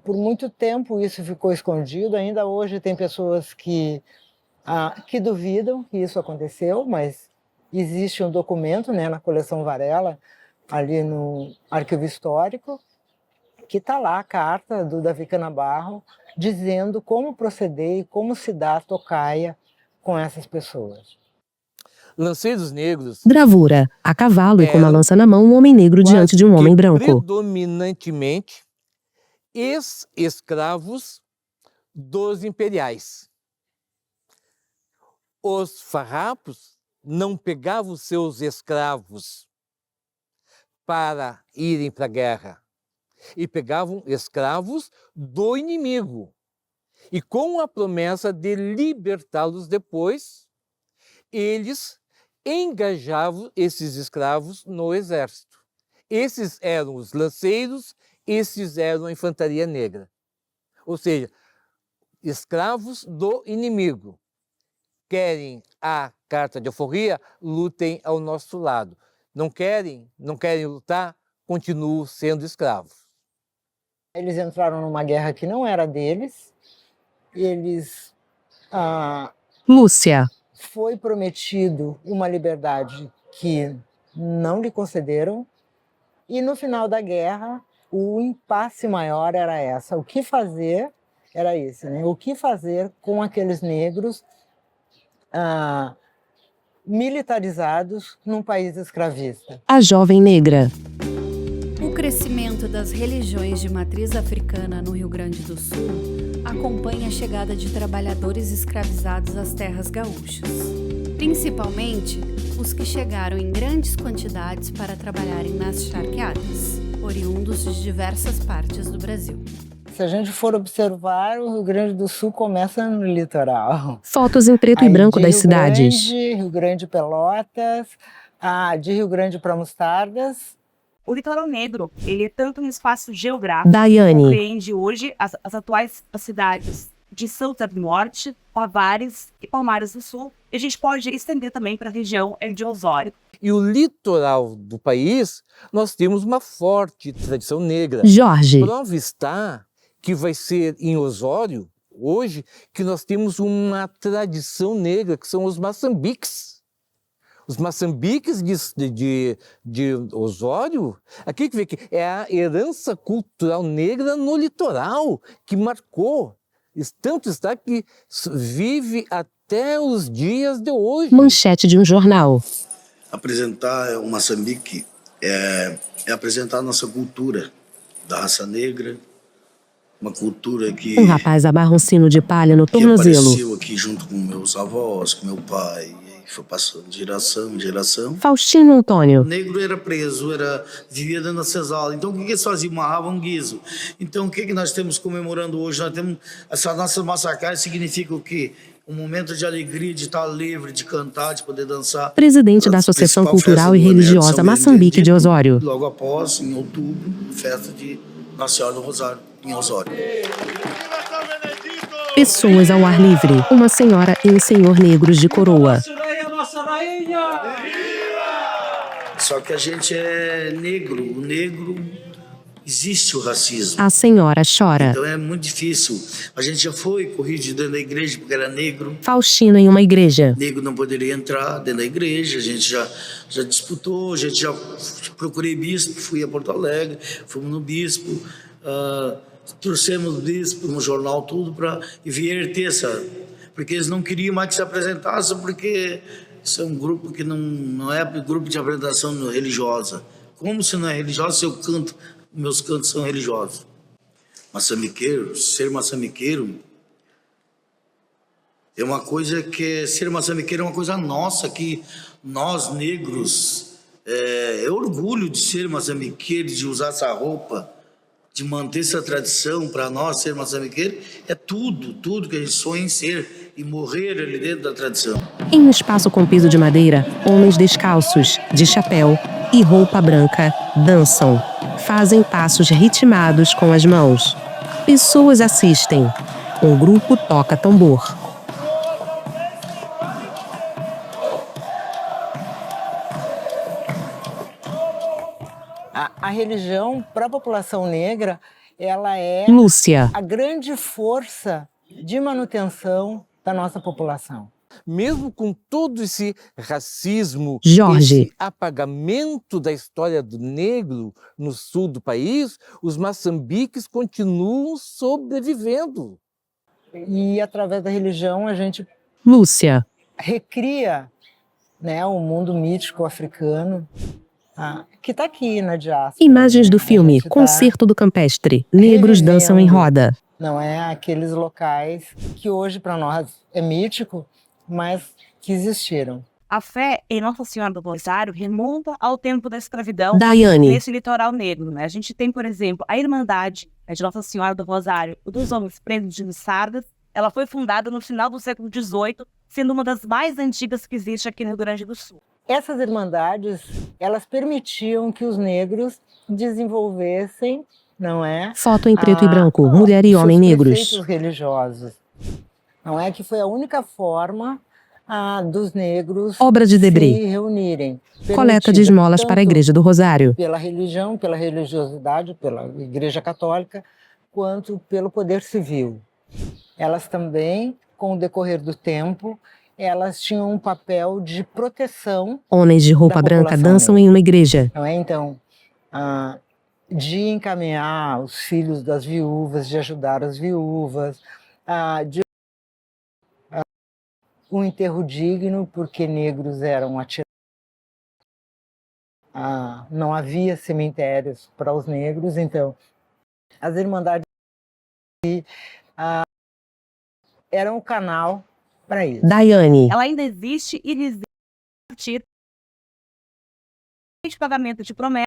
por muito tempo isso ficou escondido. Ainda hoje tem pessoas que duvidam que isso aconteceu, mas existe um documento, né, na coleção Varela, ali no Arquivo Histórico, que está lá a carta do Davi Canabarro dizendo como proceder e como se dá a tocaia com essas pessoas. Lanceiros negros. Gravura: a cavalo e com uma lança na mão, um homem negro diante de um homem branco. Predominantemente ex-escravos dos imperiais. Os farrapos não pegavam seus escravos para irem para a guerra, e pegavam escravos do inimigo. E com a promessa de libertá-los depois, eles engajavam esses escravos no exército. Esses eram os lanceiros, esses eram a infantaria negra. Ou seja, escravos do inimigo. Querem a carta de alforria, lutem ao nosso lado. Não querem lutar, continuam sendo escravos. Eles entraram numa guerra que não era deles. Eles... Lúcia. Foi prometido uma liberdade que não lhe concederam. E no final da guerra, o impasse maior era essa. O que fazer era esse, né? O que fazer com aqueles negros militarizados num país escravista? A jovem negra. O crescimento das religiões de matriz africana no Rio Grande do Sul acompanha a chegada de trabalhadores escravizados às terras gaúchas, principalmente os que chegaram em grandes quantidades para trabalharem nas charqueadas, oriundos de diversas partes do Brasil. Se a gente for observar, o Rio Grande do Sul começa no litoral. Fotos em preto e branco das cidades. Rio Grande, Pelotas, de Rio Grande para Mostardas. O litoral negro, ele é tanto um espaço geográfico, Daiane. compreende hoje as atuais cidades de Santa do Norte, Tavares e Palmares do Sul, e a gente pode estender também para a região de Osório. E o litoral do país, nós temos uma forte tradição negra. Jorge. Prova está que vai ser em Osório, hoje, que nós temos uma tradição negra, que são os maçambiques. Os maçambiques de Osório, aqui que vê que é a herança cultural negra no litoral, que marcou, tanto está que vive até os dias de hoje. Manchete de um jornal. Apresentar o Moçambique é apresentar a nossa cultura da raça negra, uma cultura que... Um rapaz amarra um sino de palha no tornozelo. apareceu aqui junto com meus avós, com meu pai, e foi passando de geração em geração. Faustino Antônio. O negro era preso, vivia dentro da senzala. Então o que eles faziam? Amarravam um guiso. Então o que nós temos comemorando hoje? Nós temos essa nossa massacre, significa o quê? Um momento de alegria, de estar livre, de cantar, de poder dançar. Presidente da Associação Cultural e Religiosa Moçambique de Osório. Logo após, em outubro, festa de Nossa Senhora do Rosário, em Osório. Pessoas ao ar livre. Uma senhora e um senhor negros de coroa. Só que a gente é negro. O negro... existe o racismo. A senhora chora. Então é muito difícil. A gente já foi corrigido dentro da igreja porque era negro. Faustino em uma igreja. Negro não poderia entrar dentro da igreja. A gente já disputou, a gente já procurei bispo, fui a Porto Alegre, fomos no bispo, trouxemos o bispo no jornal, tudo para inverter essa. Porque eles não queriam mais que se apresentasse, porque isso é um grupo que não é grupo de apresentação religiosa, Como se não é religiosa se eu canto, meus cantos são religiosos? Maçambiqueiro, ser maçambiqueiro é uma coisa que... Ser maçambiqueiro é uma coisa nossa, que nós negros... É orgulho de ser maçambiqueiro, de usar essa roupa, de manter essa tradição. Para nós, ser maçambiqueiro é tudo que a gente sonha em ser e morrer ali dentro da tradição. Em um espaço com piso de madeira, homens descalços, de chapéu e roupa branca dançam. Fazem passos ritmados com as mãos. Pessoas assistem. Um grupo toca tambor. A religião, para a população negra, ela é Lúcia. a grande força de manutenção da nossa população. Mesmo com todo esse racismo, Jorge. esse apagamento da história do negro no sul do país, os maçambiques continuam sobrevivendo. E através da religião a gente Lúcia. recria, né, o mundo mítico africano, que está aqui na diáspora. Imagens do filme Concerto do Campestre. Negros dançam em roda. Não é aqueles locais que hoje para nós é mítico, mas que existiram. A fé em Nossa Senhora do Rosário remonta ao tempo da escravidão Daiane. nesse litoral negro, né? A gente tem, por exemplo, a Irmandade de Nossa Senhora do Rosário dos Homens Presos de Sardas. Ela foi fundada no final do século XVIII, sendo uma das mais antigas que existe aqui no Rio Grande do Sul. Essas irmandades, elas permitiam que os negros desenvolvessem, não é? Foto em preto e branco, mulher e homem seus negros. preceitos religiosos. Não é que foi a única forma dos negros Obra de Debré. se reunirem. Coleta de esmolas para a Igreja do Rosário. Pela religião, pela religiosidade, pela Igreja Católica, quanto pelo poder civil. Elas também, com o decorrer do tempo, elas tinham um papel de proteção. Homens de roupa branca dançam em uma igreja. Não é? Então, de encaminhar os filhos das viúvas, de ajudar as viúvas, de um enterro digno, porque negros eram atirados. Não havia cemitérios para os negros, então as irmandades eram o canal para isso. Daiane. Ela ainda existe e existe a partir de pagamento de promessa.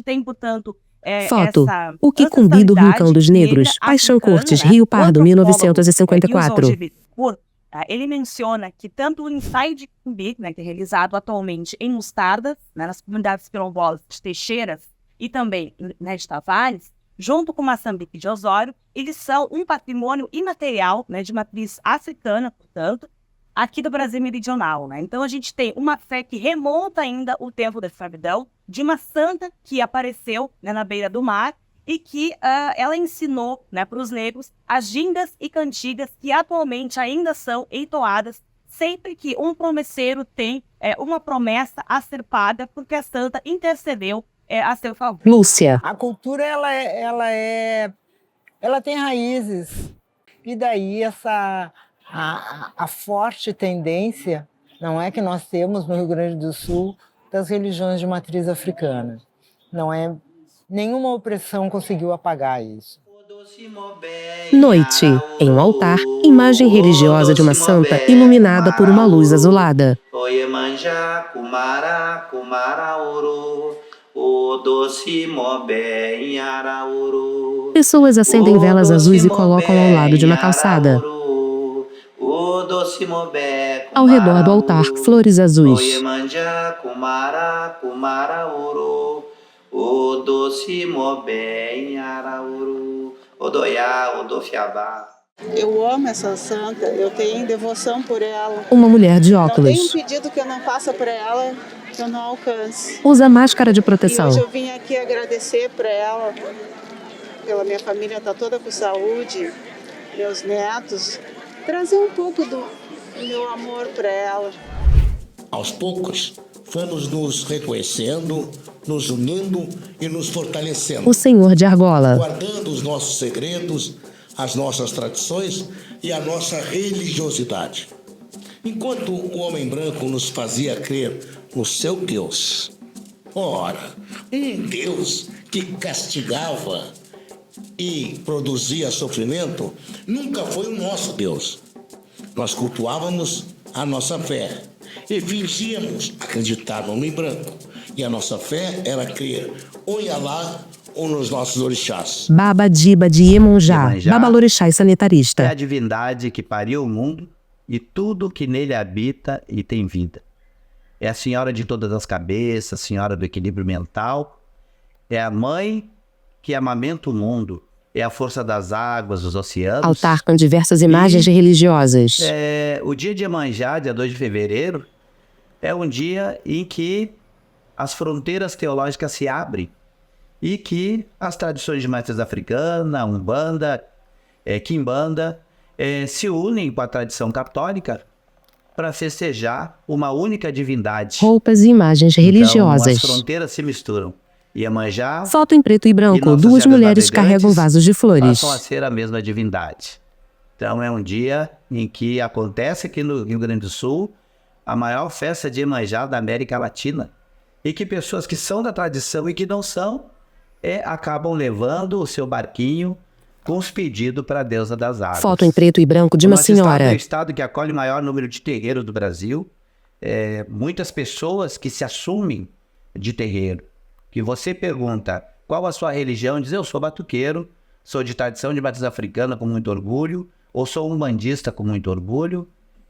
Tem, portanto, Foto. essa O Quicumbi do Rincão dos Negros. Paixão Cortes, Rio Pardo, 1954. Ele menciona que tanto o ensaio de Quicumbi, né, que é realizado atualmente em Mostardas, né, nas comunidades quilombolas de Teixeiras e também, né, de Tavares, junto com Maçambique de Osório, eles são um patrimônio imaterial, né, de matriz africana, portanto, aqui do Brasil meridional, né? Então a gente tem uma fé que remonta ainda o tempo da escravidão, de uma santa que apareceu, né, na beira do mar e que ela ensinou, né, para os negros as gingas e cantigas que atualmente ainda são entoadas sempre que um promesseiro tem uma promessa a ser paga porque a santa intercedeu a seu favor. Lúcia. A cultura ela tem raízes e daí a forte tendência, não é, que nós temos no Rio Grande do Sul das religiões de matriz africana. Não é, nenhuma opressão conseguiu apagar isso. Noite. Em um altar, imagem religiosa de uma santa iluminada por uma luz azulada. Pessoas acendem velas azuis e colocam ao lado de uma calçada. Ao redor do altar, flores azuis. Eu amo essa santa, eu tenho devoção por ela. Uma mulher de Não tem um óculos. pedido que eu não faça para ela, que eu não alcance. Usa máscara de proteção. E hoje eu vim aqui agradecer para ela, pela minha família estar toda com saúde, meus netos, trazer um pouco do meu amor para ela. Aos poucos, fomos nos reconhecendo, nos unindo e nos fortalecendo. O Senhor de Argola. Guardando os nossos segredos, as nossas tradições e a nossa religiosidade. Enquanto o homem branco nos fazia crer no seu Deus, Ora, um Deus que castigava e produzia sofrimento nunca foi o nosso Deus. Nós cultuávamos a nossa fé e fingíamos acreditar no homem branco. E a nossa fé era crer ou em Alá ou nos nossos orixás. Baba Diba de Iemonjá, babalorixá e sanitarista. É a divindade que pariu o mundo e tudo que nele habita e tem vida. É a senhora de todas as cabeças, senhora do equilíbrio mental. É a mãe que amamenta o mundo. É a força das águas, dos oceanos. Altar com diversas imagens religiosas. O dia de Iemanjá, dia 2 de fevereiro, é um dia em que as fronteiras teológicas se abrem e que as tradições de matriz africana, Umbanda, Quimbanda, se unem com a tradição católica para festejar uma única divindade. Roupas e imagens religiosas. Então, as fronteiras se misturam. Iemanjá, foto em preto e branco, duas mulheres carregam vasos de flores. Passam a ser a mesma divindade. Então é um dia em que acontece aqui no Rio Grande do Sul a maior festa de Iemanjá da América Latina. E que pessoas que são da tradição e que não são, acabam levando o seu barquinho com os pedidos para a deusa das águas. Foto em preto e branco de uma senhora. É o estado que acolhe o maior número de terreiros do Brasil. Muitas pessoas que se assumem de terreiro. Que você pergunta qual a sua religião, diz: eu sou batuqueiro, sou de tradição de matriz africana com muito orgulho, ou sou umbandista com muito orgulho.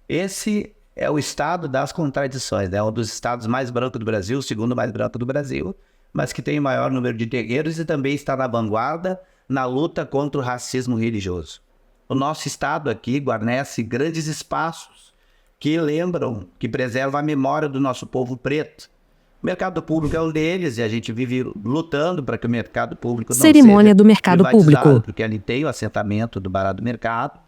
Esse é o estado das contradições, né? Um dos estados mais brancos do Brasil, o segundo mais branco do Brasil, mas que tem o maior número de terreiros e também está na vanguarda na luta contra o racismo religioso. O nosso estado aqui guarnece grandes espaços que lembram, que preservam a memória do nosso povo preto. O mercado público é um deles e a gente vive lutando para que o mercado público não Cerimônia seja do mercado público. Porque ali tem o assentamento do Bará do Mercado.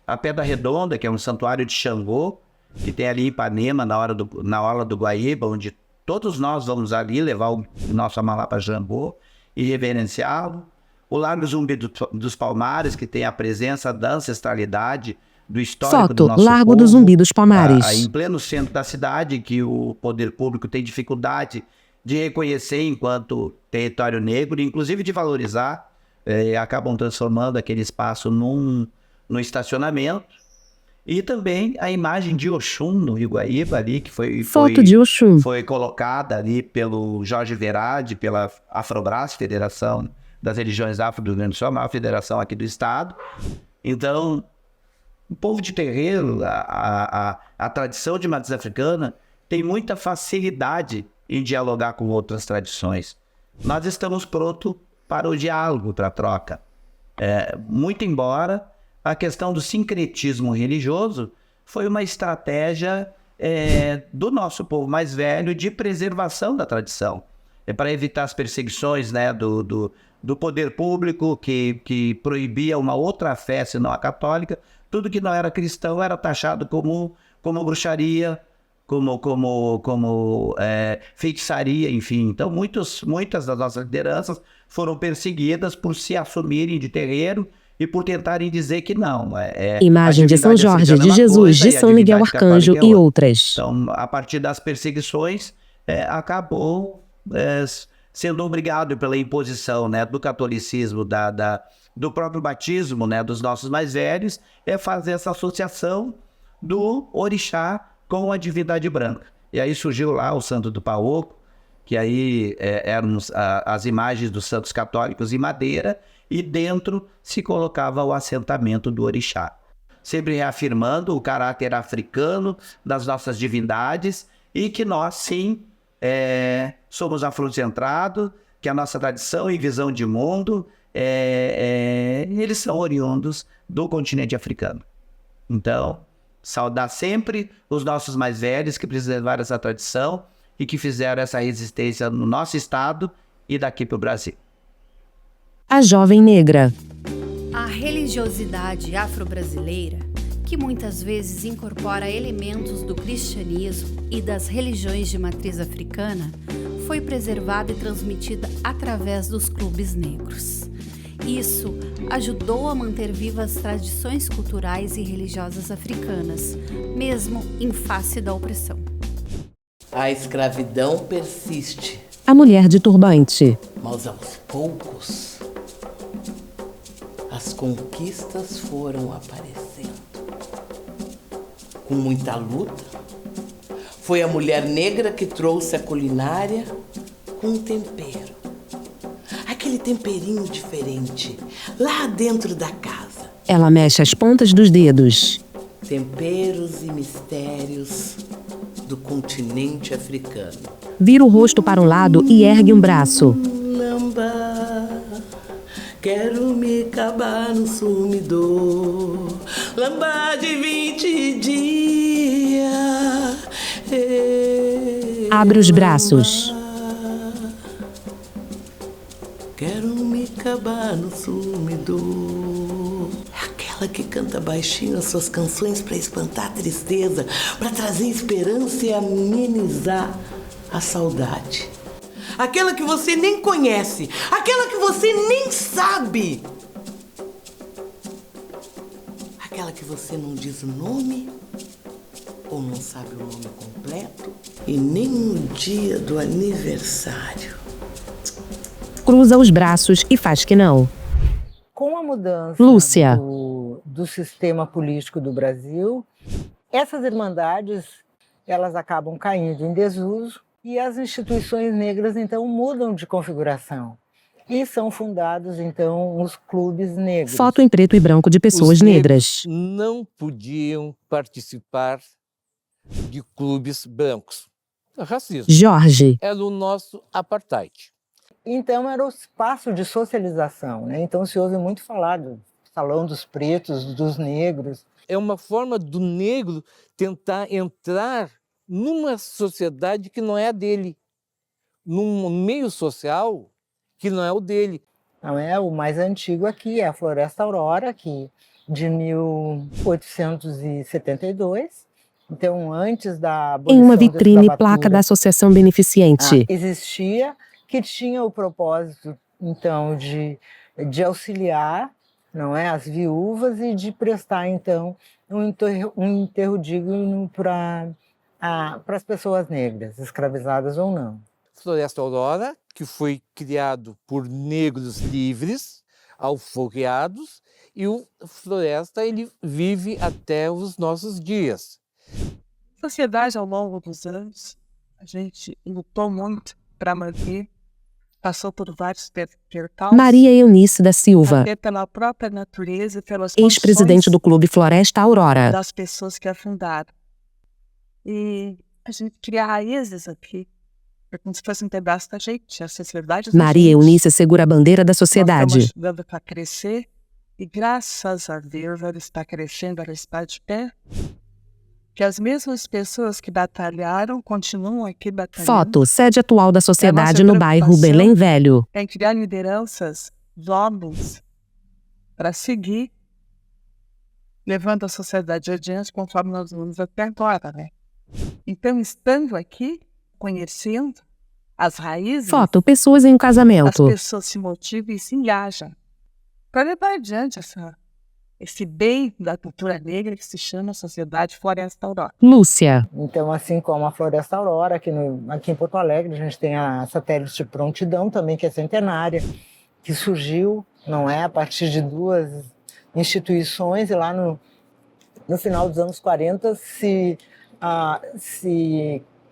A Pedra Redonda, que é um santuário de Xangô, que tem ali em Ipanema, na orla do Guaíba, onde todos nós vamos ali levar o nosso amalá para Xangô e reverenciá-lo. O Largo Zumbi dos Palmares, que tem a presença da ancestralidade, do histórico do nosso Largo povo, do Zumbi dos Palmares. Em pleno centro da cidade, que o poder público tem dificuldade de reconhecer enquanto território negro, inclusive de valorizar, acabam transformando aquele espaço num estacionamento. E também a imagem de Oxum no Iguaíba ali, que foi colocada ali pelo Jorge Verade, pela Afrobras, Federação das Religiões Afro do Rio Grande do Sul, a maior federação aqui do estado. Então, o povo de terreiro, a tradição de matriz africana, tem muita facilidade em dialogar com outras tradições. Nós estamos prontos para o diálogo, para a troca. Muito embora a questão do sincretismo religioso foi uma estratégia do nosso povo mais velho de preservação da tradição. Para evitar as perseguições, né, do poder público que proibia uma outra fé, senão a católica. Tudo que não era cristão era taxado como bruxaria, como feitiçaria, enfim. Então, muitas das nossas lideranças foram perseguidas por se assumirem de terreiro e por tentarem dizer que não. Imagem de São Jorge, de Jesus, de São Miguel Arcanjo e outras. Então, a partir das perseguições, acabou sendo obrigado pela imposição, né, do catolicismo, do próprio batismo, né, dos nossos mais velhos, fazer essa associação do orixá com a divindade branca. E aí surgiu lá o Santo do Paoco, que aí eram as imagens dos santos católicos em madeira, e dentro se colocava o assentamento do orixá. Sempre reafirmando o caráter africano das nossas divindades e que nós, sim, somos afrocentrados, que a nossa tradição e visão de mundo, eles são oriundos do continente africano. Então, saudar sempre os nossos mais velhos que preservaram essa tradição e que fizeram essa resistência no nosso estado e daqui para o Brasil. A jovem negra. A religiosidade afro-brasileira, que muitas vezes incorpora elementos do cristianismo e das religiões de matriz africana, foi preservada e transmitida através dos clubes negros. Isso ajudou a manter vivas tradições culturais e religiosas africanas, mesmo em face da opressão. A escravidão persiste A mulher de turbante. Mas aos poucos, as conquistas foram aparecendo. Com muita luta, foi a mulher negra que trouxe a culinária com um tempero. Aquele temperinho diferente, lá dentro da casa. Ela mexe as pontas dos dedos. Temperos e mistérios do continente africano. Vira o rosto para um lado e ergue um braço. Lamba, quero me acabar no sumidor. Lamba de 20 dias. Abre os braços. Quero me acabar no sumidor. É aquela que canta baixinho as suas canções para espantar a tristeza, para trazer esperança e amenizar a saudade. Aquela que você nem conhece, aquela que você nem sabe. Aquela que você não diz o nome, ou não sabe o nome completo, e nem o dia do aniversário. Cruza os braços e faz que não. Com a mudança Lúcia. do sistema político do Brasil, essas irmandades elas acabam caindo em desuso e as instituições negras então mudam de configuração e são fundados então os clubes negros. Foto em preto e branco de pessoas Os negras. não podiam participar de clubes brancos. Racismo. Jorge. Era o nosso apartheid. Então era o espaço de socialização, né? Então se ouve muito falar do salão dos pretos, dos negros. É uma forma do negro tentar entrar numa sociedade que não é a dele, num meio social que não é o dele. Não é o mais antigo aqui, é a Floresta Aurora, que de 1872. Então antes da abolição Em uma da vitrine, escravatura, placa da Associação Beneficente. existia, que tinha o propósito, então, de auxiliar, não é, as viúvas e de prestar, então, um enterro digno para as pessoas negras, escravizadas ou não. Floresta Aurora, que foi criado por negros livres, alforreados, e o Floresta ele vive até os nossos dias. A sociedade, ao longo dos anos, a gente lutou muito para manter, passou por vários percalços. Maria Eunice da Silva. Até pela própria natureza, pelas Ex-presidente do Clube Floresta Aurora. das pessoas que a fundaram. E a gente cria raízes aqui, é como se fosse um pedaço da gente, a sociedade da Maria gente. Eunice segura a bandeira da Nós sociedade. estamos ajudando para crescer e graças a Deus ela está crescendo, ela está de pé. Que as mesmas pessoas que batalharam continuam aqui batalhando. Foto, sede atual da sociedade A nossa no bairro preocupação Belém Velho. É criar lideranças jovens para seguir levando a sociedade adiante conforme nós vamos até agora, né? Então, estando aqui, conhecendo as raízes, Foto, pessoas em um as casamento. pessoas se motivam e se engajam para levar adiante esse bem da cultura negra que se chama Sociedade Floresta Aurora. Lúcia. Então, assim como a Floresta Aurora, aqui em Porto Alegre, a gente tem a Satélite Prontidão também, que é centenária, que surgiu, não é, a partir de duas instituições, e lá no final dos anos 40 se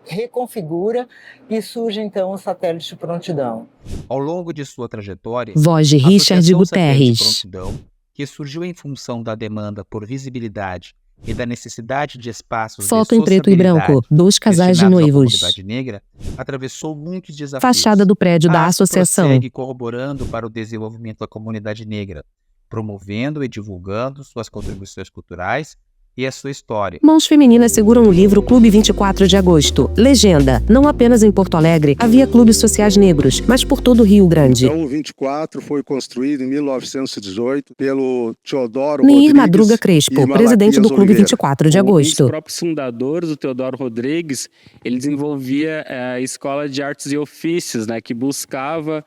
reconfigura e surge então o Satélite Prontidão. Ao longo de sua trajetória, Voz de a Richard Associação Satélite Guterres. Prontidão, que surgiu em função da demanda por visibilidade e da necessidade de espaços Foto de em preto e branco, sociabilidade dois casais de destinados à noivos. comunidade negra, atravessou muitos desafios. Fachada do prédio da mas associação. prossegue corroborando para o desenvolvimento da comunidade negra, promovendo e divulgando suas contribuições culturais e a sua história. Mãos femininas seguram o livro Clube 24 de Agosto. Legenda: não apenas em Porto Alegre havia clubes sociais negros, mas por todo o Rio Grande. Então, o 24 foi construído em 1918 pelo Teodoro Neir Rodrigues Madruga Crespo, e presidente do Malaquias Clube Oliveira. 24 de Um dos Agosto. próprios fundadores, o Teodoro Rodrigues, ele desenvolvia a escola de artes e ofícios, né, que buscava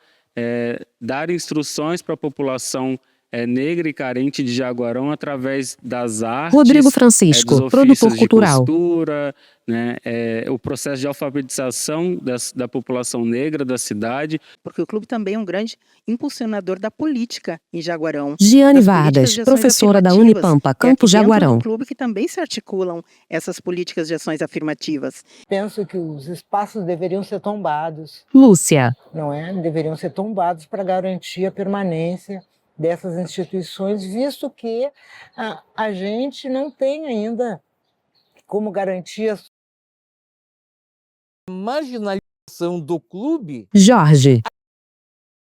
dar instruções para a população negra e carente de Jaguarão através das artes, Rodrigo Francisco, dos ofícios produtor de cultural. costura, né, o processo de alfabetização da população negra da cidade. Porque o clube também é um grande impulsionador da política em Jaguarão. Giane das Vargas, políticas de ações professora da afirmativas. Unipampa, É Campus aqui dentro Jaguarão. do clube que também se articulam essas políticas de ações afirmativas. Penso que os espaços deveriam ser tombados. Lúcia. Não é? Deveriam ser tombados para garantir a permanência dessas instituições, visto que a gente não tem ainda como garantir a marginalização do clube Jorge.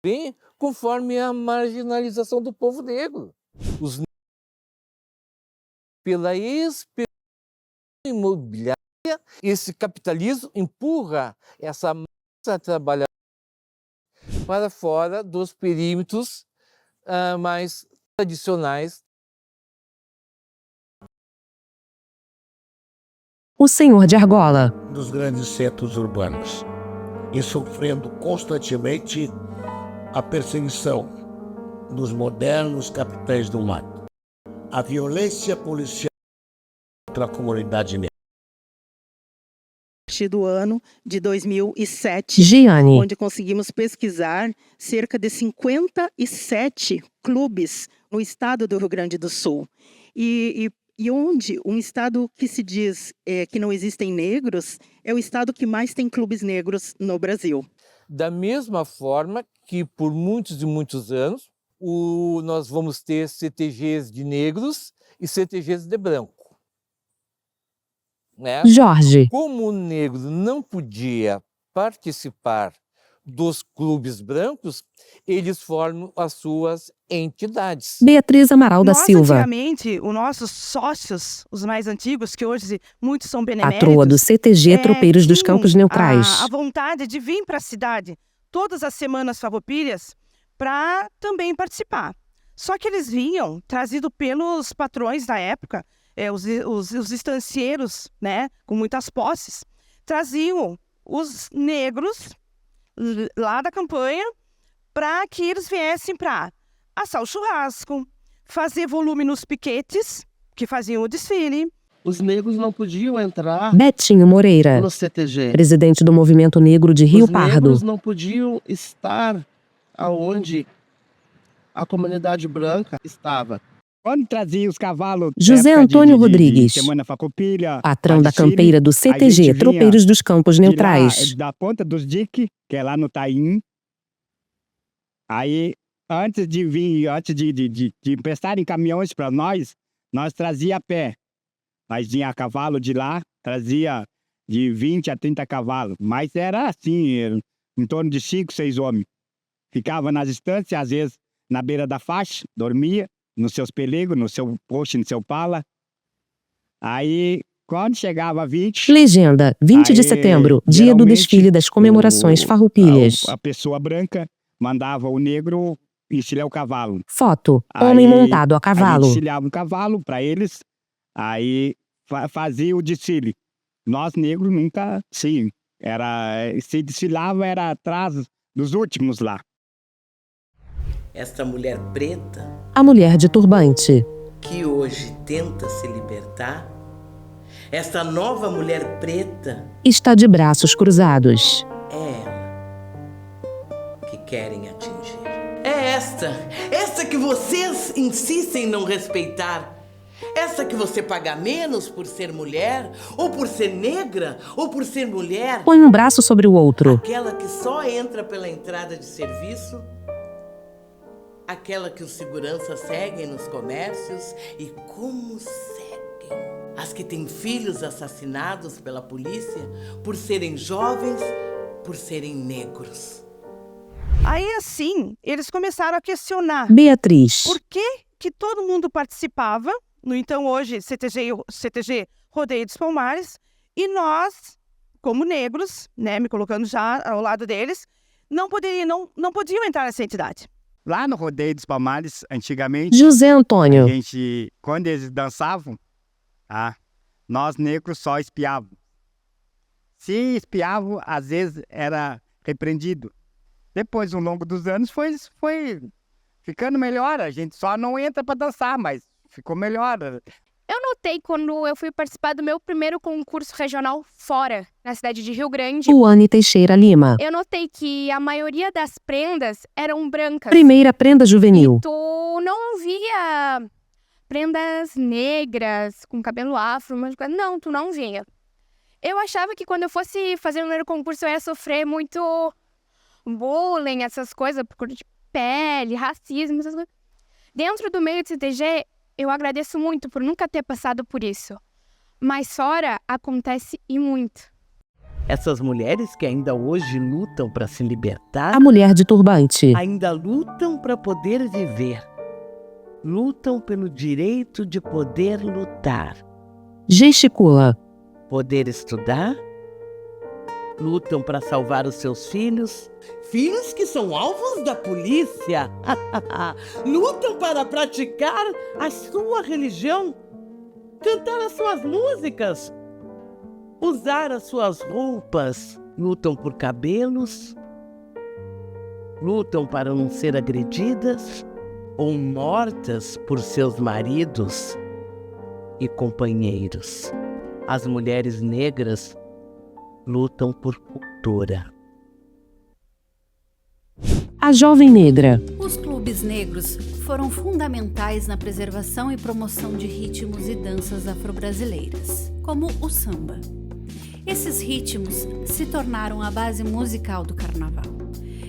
vem conforme a marginalização do povo negro. Os pela especulação imobiliária, esse capitalismo empurra essa massa trabalhadora para fora dos perímetros mais tradicionais. O senhor de Argola. Dos grandes centros urbanos e sofrendo constantemente a perseguição dos modernos capitães do mato, a violência policial contra a comunidade negra. A partir do ano de 2007, Giane. onde conseguimos pesquisar cerca de 57 clubes no estado do Rio Grande do Sul. E onde um estado que se diz que não existem negros é o estado que mais tem clubes negros no Brasil. Da mesma forma que por muitos e muitos anos nós vamos ter CTGs de negros e CTGs de branco. Né? Jorge. Como o negro não podia participar dos clubes brancos, eles formam as suas entidades. Beatriz Amaral da Silva. Antigamente, os nossos sócios, os mais antigos, que hoje muitos são beneméritos, Patroa do CTG Tropeiros dos Campos Neutrais. A vontade de vir para a cidade todas as semanas farroupilhas para também participar. Só que eles vinham trazido pelos patrões da época, os estancieiros, né, com muitas posses, traziam os negros lá da campanha para que eles viessem para assar o churrasco, fazer volume nos piquetes, que faziam o desfile. Os negros não podiam entrar Betinho Moreira, no CTG. presidente do Movimento Negro de Rio Pardo. Os negros não podiam estar aonde a comunidade branca estava. Quando trazia os cavalos... José Antônio Rodrigues, Semana Farroupilha, patrão da campeira do CTG Tropeiros dos Campos Neutrais. Da Ponta dos Diques, que é lá no Taim. Aí, antes de vir, antes de emprestarem caminhões para nós trazia a pé. Nós vinha a cavalo de lá, trazia de 20 a 30 cavalos. Mas era assim, em torno de 5, 6 homens. Ficava nas estâncias, às vezes na beira da faixa, dormia nos seus pelegos, no seu posto, no seu pala. Aí, quando chegava 20... Legenda, 20 de setembro, dia do desfile das comemorações farroupilhas. A pessoa branca mandava o negro encilhar o cavalo. Foto, homem montado a cavalo. Encilhava o cavalo para eles, aí fazia o desfile. Nós, negros, nunca, sim. Se desfilava, era atrás dos últimos lá. Esta mulher preta, a mulher de turbante, que hoje tenta se libertar, esta nova mulher preta, está de braços cruzados. É ela que querem atingir. É esta que vocês insistem em não respeitar. Essa que você paga menos por ser mulher, ou por ser negra, ou por ser mulher. Põe um braço sobre o outro. Aquela que só entra pela entrada de serviço. Aquela que os seguranças seguem nos comércios e como seguem. As que têm filhos assassinados pela polícia por serem jovens, por serem negros. Aí assim, eles começaram a questionar. Beatriz. Por que todo mundo participava, no então hoje CTG Rodeio dos Palmares, e nós, como negros, né, me colocando já ao lado deles, não podiam entrar nessa entidade. Lá no Rodeio dos Palmares, antigamente... José Antônio. Quando eles dançavam, nós negros só espiávamos. Se espiavam, às vezes era repreendido. Depois, ao longo dos anos, foi ficando melhor. A gente só não entra para dançar, mas ficou melhor. Eu notei quando eu fui participar do meu primeiro concurso regional fora, na cidade de Rio Grande. Luane Teixeira Lima. Eu notei que a maioria das prendas eram brancas. Primeira prenda juvenil. E tu não via prendas negras, com cabelo afro, mas não, tu não via. Eu achava que quando eu fosse fazer o primeiro concurso eu ia sofrer muito bullying, essas coisas, por cor de pele, racismo, essas coisas. Dentro do meio de CTG, eu agradeço muito por nunca ter passado por isso. Mas fora, acontece e muito. Essas mulheres que ainda hoje lutam para se libertar... A mulher de turbante. Ainda lutam para poder viver. Lutam pelo direito de poder lutar. Gesticula. Poder estudar. Lutam para salvar os seus filhos. Filhos que são alvos da polícia. Lutam para praticar a sua religião. Cantar as suas músicas. Usar as suas roupas. Lutam por cabelos. Lutam para não ser agredidas ou mortas por seus maridos e companheiros. As mulheres negras lutam por cultura. A jovem negra. Os clubes negros foram fundamentais na preservação e promoção de ritmos e danças afro-brasileiras, como o samba. Esses ritmos se tornaram a base musical do carnaval.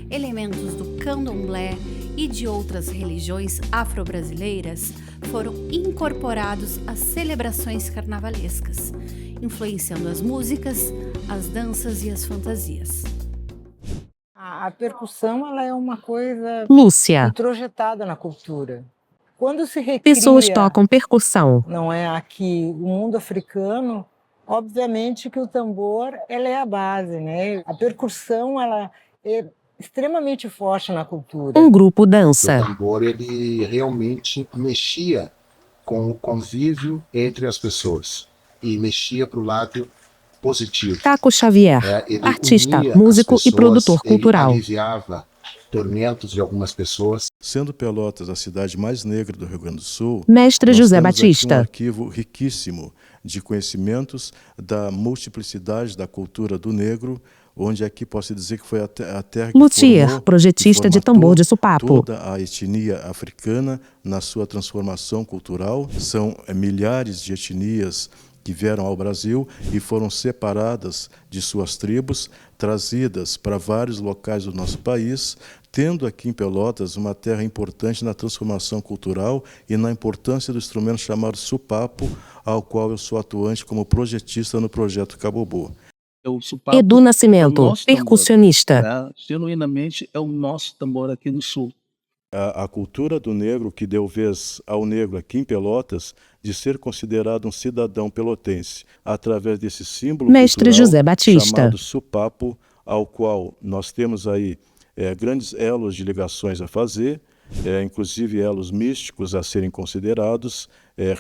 Elementos do candomblé e de outras religiões afro-brasileiras foram incorporados às celebrações carnavalescas, influenciando as músicas, as danças e as fantasias. A percussão ela é uma coisa Lúcia. introjetada na cultura. Quando se recria, Pessoas tocam percussão. não é aqui o mundo africano, obviamente que o tambor ela é a base, né? A percussão ela é extremamente forte na cultura. Um grupo dança. O tambor ele realmente mexia com o convívio entre as pessoas e mexia para o lado positivo. Caco Xavier, Ele artista, unia músico as e produtor pessoas, cultural. Ele aliviava tormentos de algumas pessoas. Sendo Pelotas a cidade mais negra do Rio Grande do Sul, Mestre nós José temos aqui Batista. um arquivo riquíssimo de conhecimentos da multiplicidade da cultura do negro, onde aqui posso dizer que foi a terra que Luthier, formou, projetista de tambor de supapo. toda a etnia africana na sua transformação cultural. São milhares de etnias que vieram ao Brasil e foram separadas de suas tribos, trazidas para vários locais do nosso país, tendo aqui em Pelotas uma terra importante na transformação cultural e na importância do instrumento chamado supapo, ao qual eu sou atuante como projetista no projeto Cabobô. O supapo Edu Nascimento, é o nosso percussionista. tambor, né? Genuinamente é o nosso tambor aqui no Sul. A cultura do negro que deu vez ao negro aqui em Pelotas de ser considerado um cidadão pelotense através desse símbolo Mestre cultural José Batista. chamado supapo, ao qual nós temos aí grandes elos de ligações a fazer, inclusive elos místicos a serem considerados,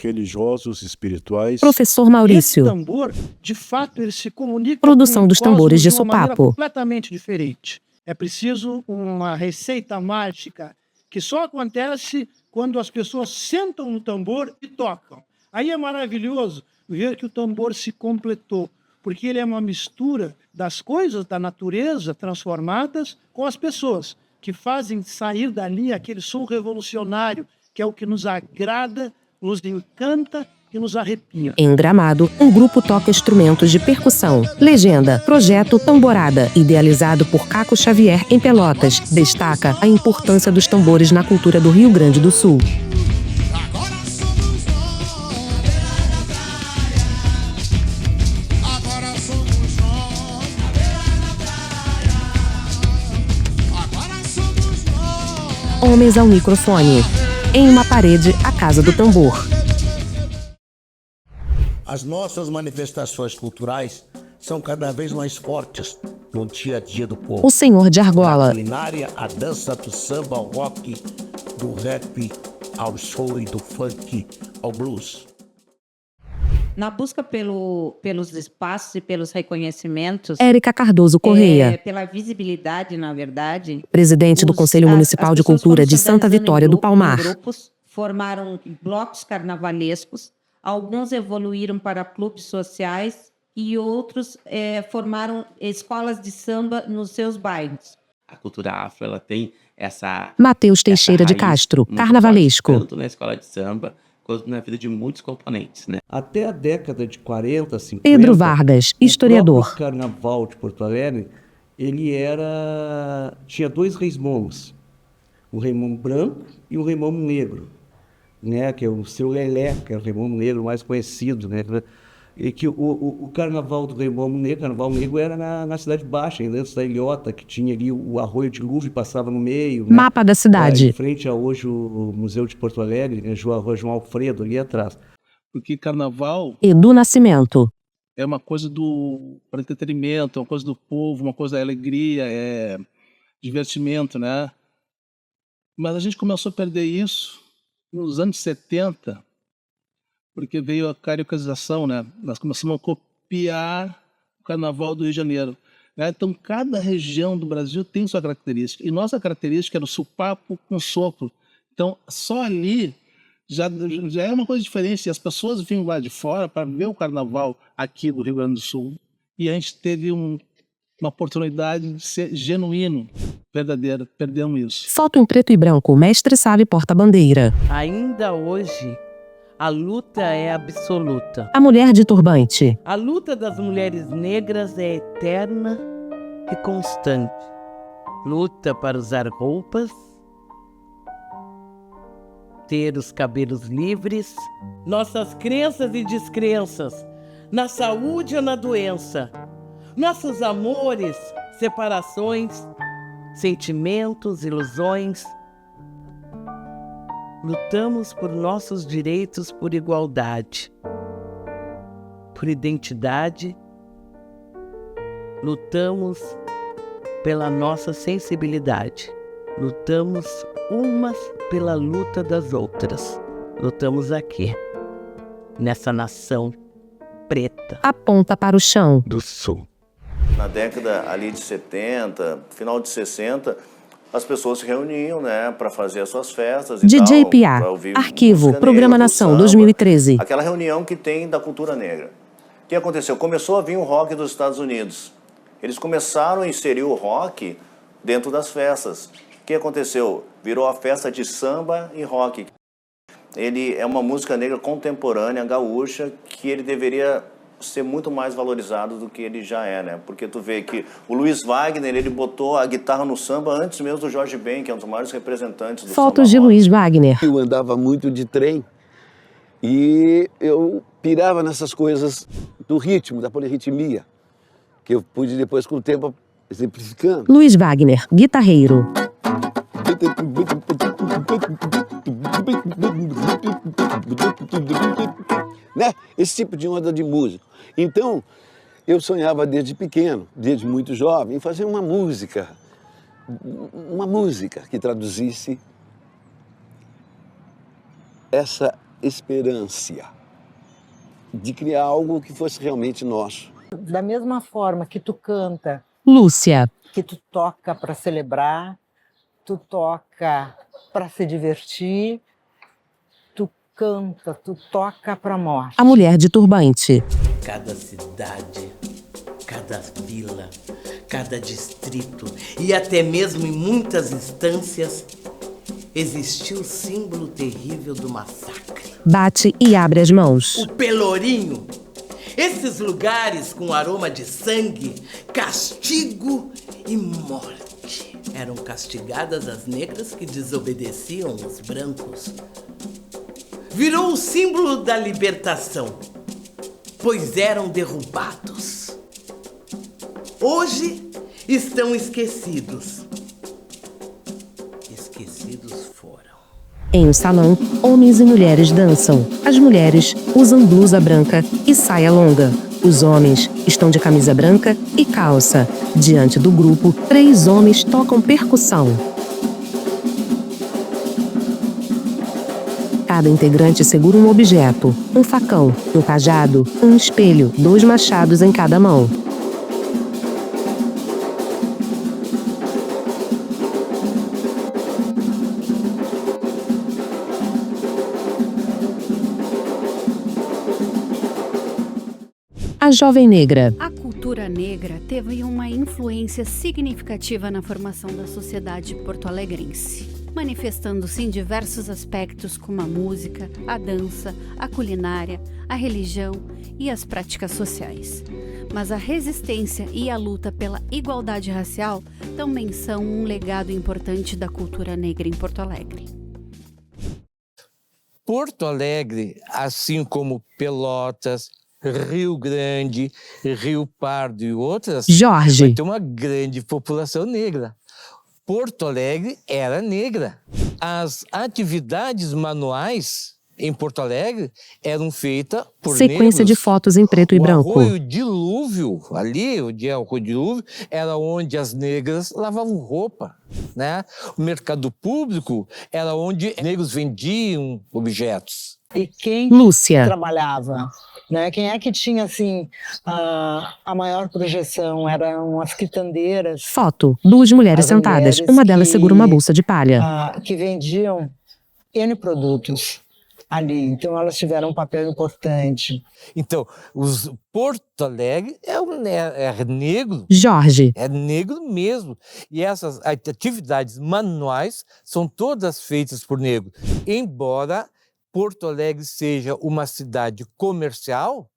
religiosos, espirituais. Professor Maurício. Esse tambor, de fato, ele se comunica Produção com o dos tambores de cosmos uma maneira supapo. completamente diferente. É preciso uma receita mágica que só acontece quando as pessoas sentam no tambor e tocam. Aí é maravilhoso ver que o tambor se completou, porque ele é uma mistura das coisas da natureza transformadas com as pessoas, que fazem sair dali aquele som revolucionário, que é o que nos agrada, nos encanta e nos arrepia. Em Gramado, um grupo toca instrumentos de percussão. Legenda, Projeto Tamborada, idealizado por Caco Xavier em Pelotas, destaca a importância dos tambores na cultura do Rio Grande do Sul. Homens ao microfone. Em uma parede, a Casa do Tambor. As nossas manifestações culturais são cada vez mais fortes no dia a dia do povo. O Senhor de Argola. Da culinária, a dança do samba, ao rock, do rap, ao soul e do funk, ao blues. Na busca pelos espaços e pelos reconhecimentos... Érica Cardoso Correia. Pela visibilidade, na verdade... Presidente do Conselho Municipal de Cultura de Santa Vitória do Palmar. Grupos formaram blocos carnavalescos, alguns evoluíram para clubes sociais e outros formaram escolas de samba nos seus bairros. A cultura afro, ela tem essa... Matheus Teixeira de Castro, carnavalesco. Forte, tanto na escola de samba, quanto na vida de muitos componentes, né? Até a década de 40, 50... Pedro Vargas, historiador. O carnaval de Porto Alegre, ele tinha 2 reis momos. O rei momo branco e o rei momo negro, né? Que é o seu Lelé, que é o rei momo negro mais conhecido, né? E que o carnaval do rei momo negro, carnaval negro era na Cidade Baixa, antes da Ilhota, que tinha ali o arroio de Luve, passava no meio. Né? Mapa da cidade. Em frente a hoje o Museu de Porto Alegre, né? João Alfredo, ali atrás. Porque carnaval... Edu Nascimento. É uma coisa para entretenimento, é uma coisa do povo, uma coisa da alegria, é divertimento, né? Mas a gente começou a perder isso nos anos 70, porque veio a cariocanização, né? Nós começamos a copiar o carnaval do Rio de Janeiro. Né? Então, cada região do Brasil tem sua característica. E nossa característica era o sopapo com sopro. Então, só ali já é uma coisa diferente. E as pessoas vinham lá de fora para ver o carnaval aqui do Rio Grande do Sul. E a gente teve uma oportunidade de ser genuíno, verdadeiro. Perdemos isso. Foto em preto e branco, mestre sabe porta-bandeira. Ainda hoje... a luta é absoluta. A mulher de turbante. A luta das mulheres negras é eterna e constante. Luta para usar roupas, ter os cabelos livres, nossas crenças e descrenças, na saúde ou na doença, nossos amores, separações, sentimentos, ilusões. Lutamos por nossos direitos, por igualdade, por identidade. Lutamos pela nossa sensibilidade. Lutamos umas pela luta das outras. Lutamos aqui, nessa nação preta. Aponta para o chão. Do Sul. Na década ali de 70, final de 60... as pessoas se reuniam, né, para fazer as suas festas e DJ tal, Piá, arquivo, Programa Nação, 2013. Aquela reunião que tem da cultura negra. O que aconteceu? Começou a vir o rock dos Estados Unidos. Eles começaram a inserir o rock dentro das festas. O que aconteceu? Virou a festa de samba e rock. Ele é uma música negra contemporânea, gaúcha, que ele deveria ser muito mais valorizado do que ele já é, né? Porque tu vê que o Luiz Wagner, ele botou a guitarra no samba antes mesmo do Jorge Ben, que é um dos maiores representantes do Fotos de Luiz Wagner. Eu andava muito de trem e eu pirava nessas coisas do ritmo, da polirritmia, que eu pude depois com o tempo exemplificando. Luiz Wagner, guitarreiro. Né? Esse tipo de onda de música. Então, eu sonhava desde pequeno, desde muito jovem, em fazer uma música que traduzisse essa esperança de criar algo que fosse realmente nosso. Da mesma forma que tu canta, Lúcia, que tu toca para celebrar, tu toca para se divertir, tu canta, tu toca para a morte. A mulher de turbante. Cada cidade, cada vila, cada distrito e até mesmo em muitas instâncias existiu o símbolo terrível do massacre. Bate e abre as mãos. O Pelourinho. Esses lugares com aroma de sangue, castigo e morte. Eram castigadas as negras que desobedeciam os brancos. Virou o símbolo da libertação, pois eram derrubados. Hoje estão esquecidos. Esquecidos foram. Em um salão, homens e mulheres dançam. As mulheres usam blusa branca e saia longa. Os homens estão de camisa branca e calça. Diante do grupo, 3 homens tocam percussão. Cada integrante segura um objeto, um facão, um cajado, um espelho, 2 machados em cada mão. A Jovem Negra. A cultura negra teve uma influência significativa na formação da sociedade porto-alegrense, manifestando-se em diversos aspectos como a música, a dança, a culinária, a religião e as práticas sociais. Mas a resistência e a luta pela igualdade racial também são um legado importante da cultura negra em Porto Alegre. Porto Alegre, assim como Pelotas, Rio Grande, Rio Pardo e outras, Jorge. vai ter uma grande população negra. Porto Alegre era negra. As atividades manuais em Porto Alegre eram feitas por Sequência negros. de fotos em preto e branco. O Arroio Dilúvio, ali, o Arroio Dilúvio, era onde as negras lavavam roupa, né? O mercado público era onde negros vendiam objetos. E quem Lúcia. trabalhava? Né? Quem é que tinha assim a maior projeção? Eram as quitandeiras. Foto. 2 mulheres As sentadas. mulheres Uma delas que, segura uma bolsa de palha. que vendiam N produtos ali. Então elas tiveram um papel importante. Então, os Porto Alegre é negro. Jorge. É negro mesmo. E essas atividades manuais são todas feitas por negros. Embora Porto Alegre seja uma cidade comercial,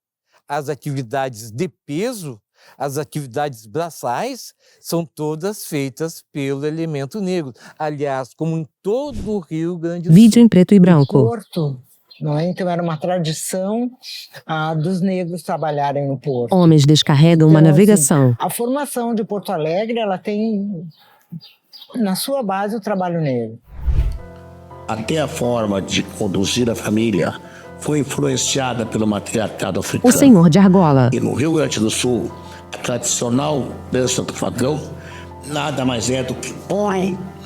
as atividades de peso, as atividades braçais, são todas feitas pelo elemento negro. Aliás, como em todo o Rio Grande do Sul. Vídeo em preto e branco. Porto, não é? Então era uma tradição dos negros trabalharem no porto. Homens descarregam uma Então, navegação. assim, a formação de Porto Alegre, ela tem na sua base o trabalho negro. Até a forma de conduzir a família foi influenciada pelo matriarcado africano. O senhor de Argola. E no Rio Grande do Sul, a tradicional dança do fadrão nada mais é do que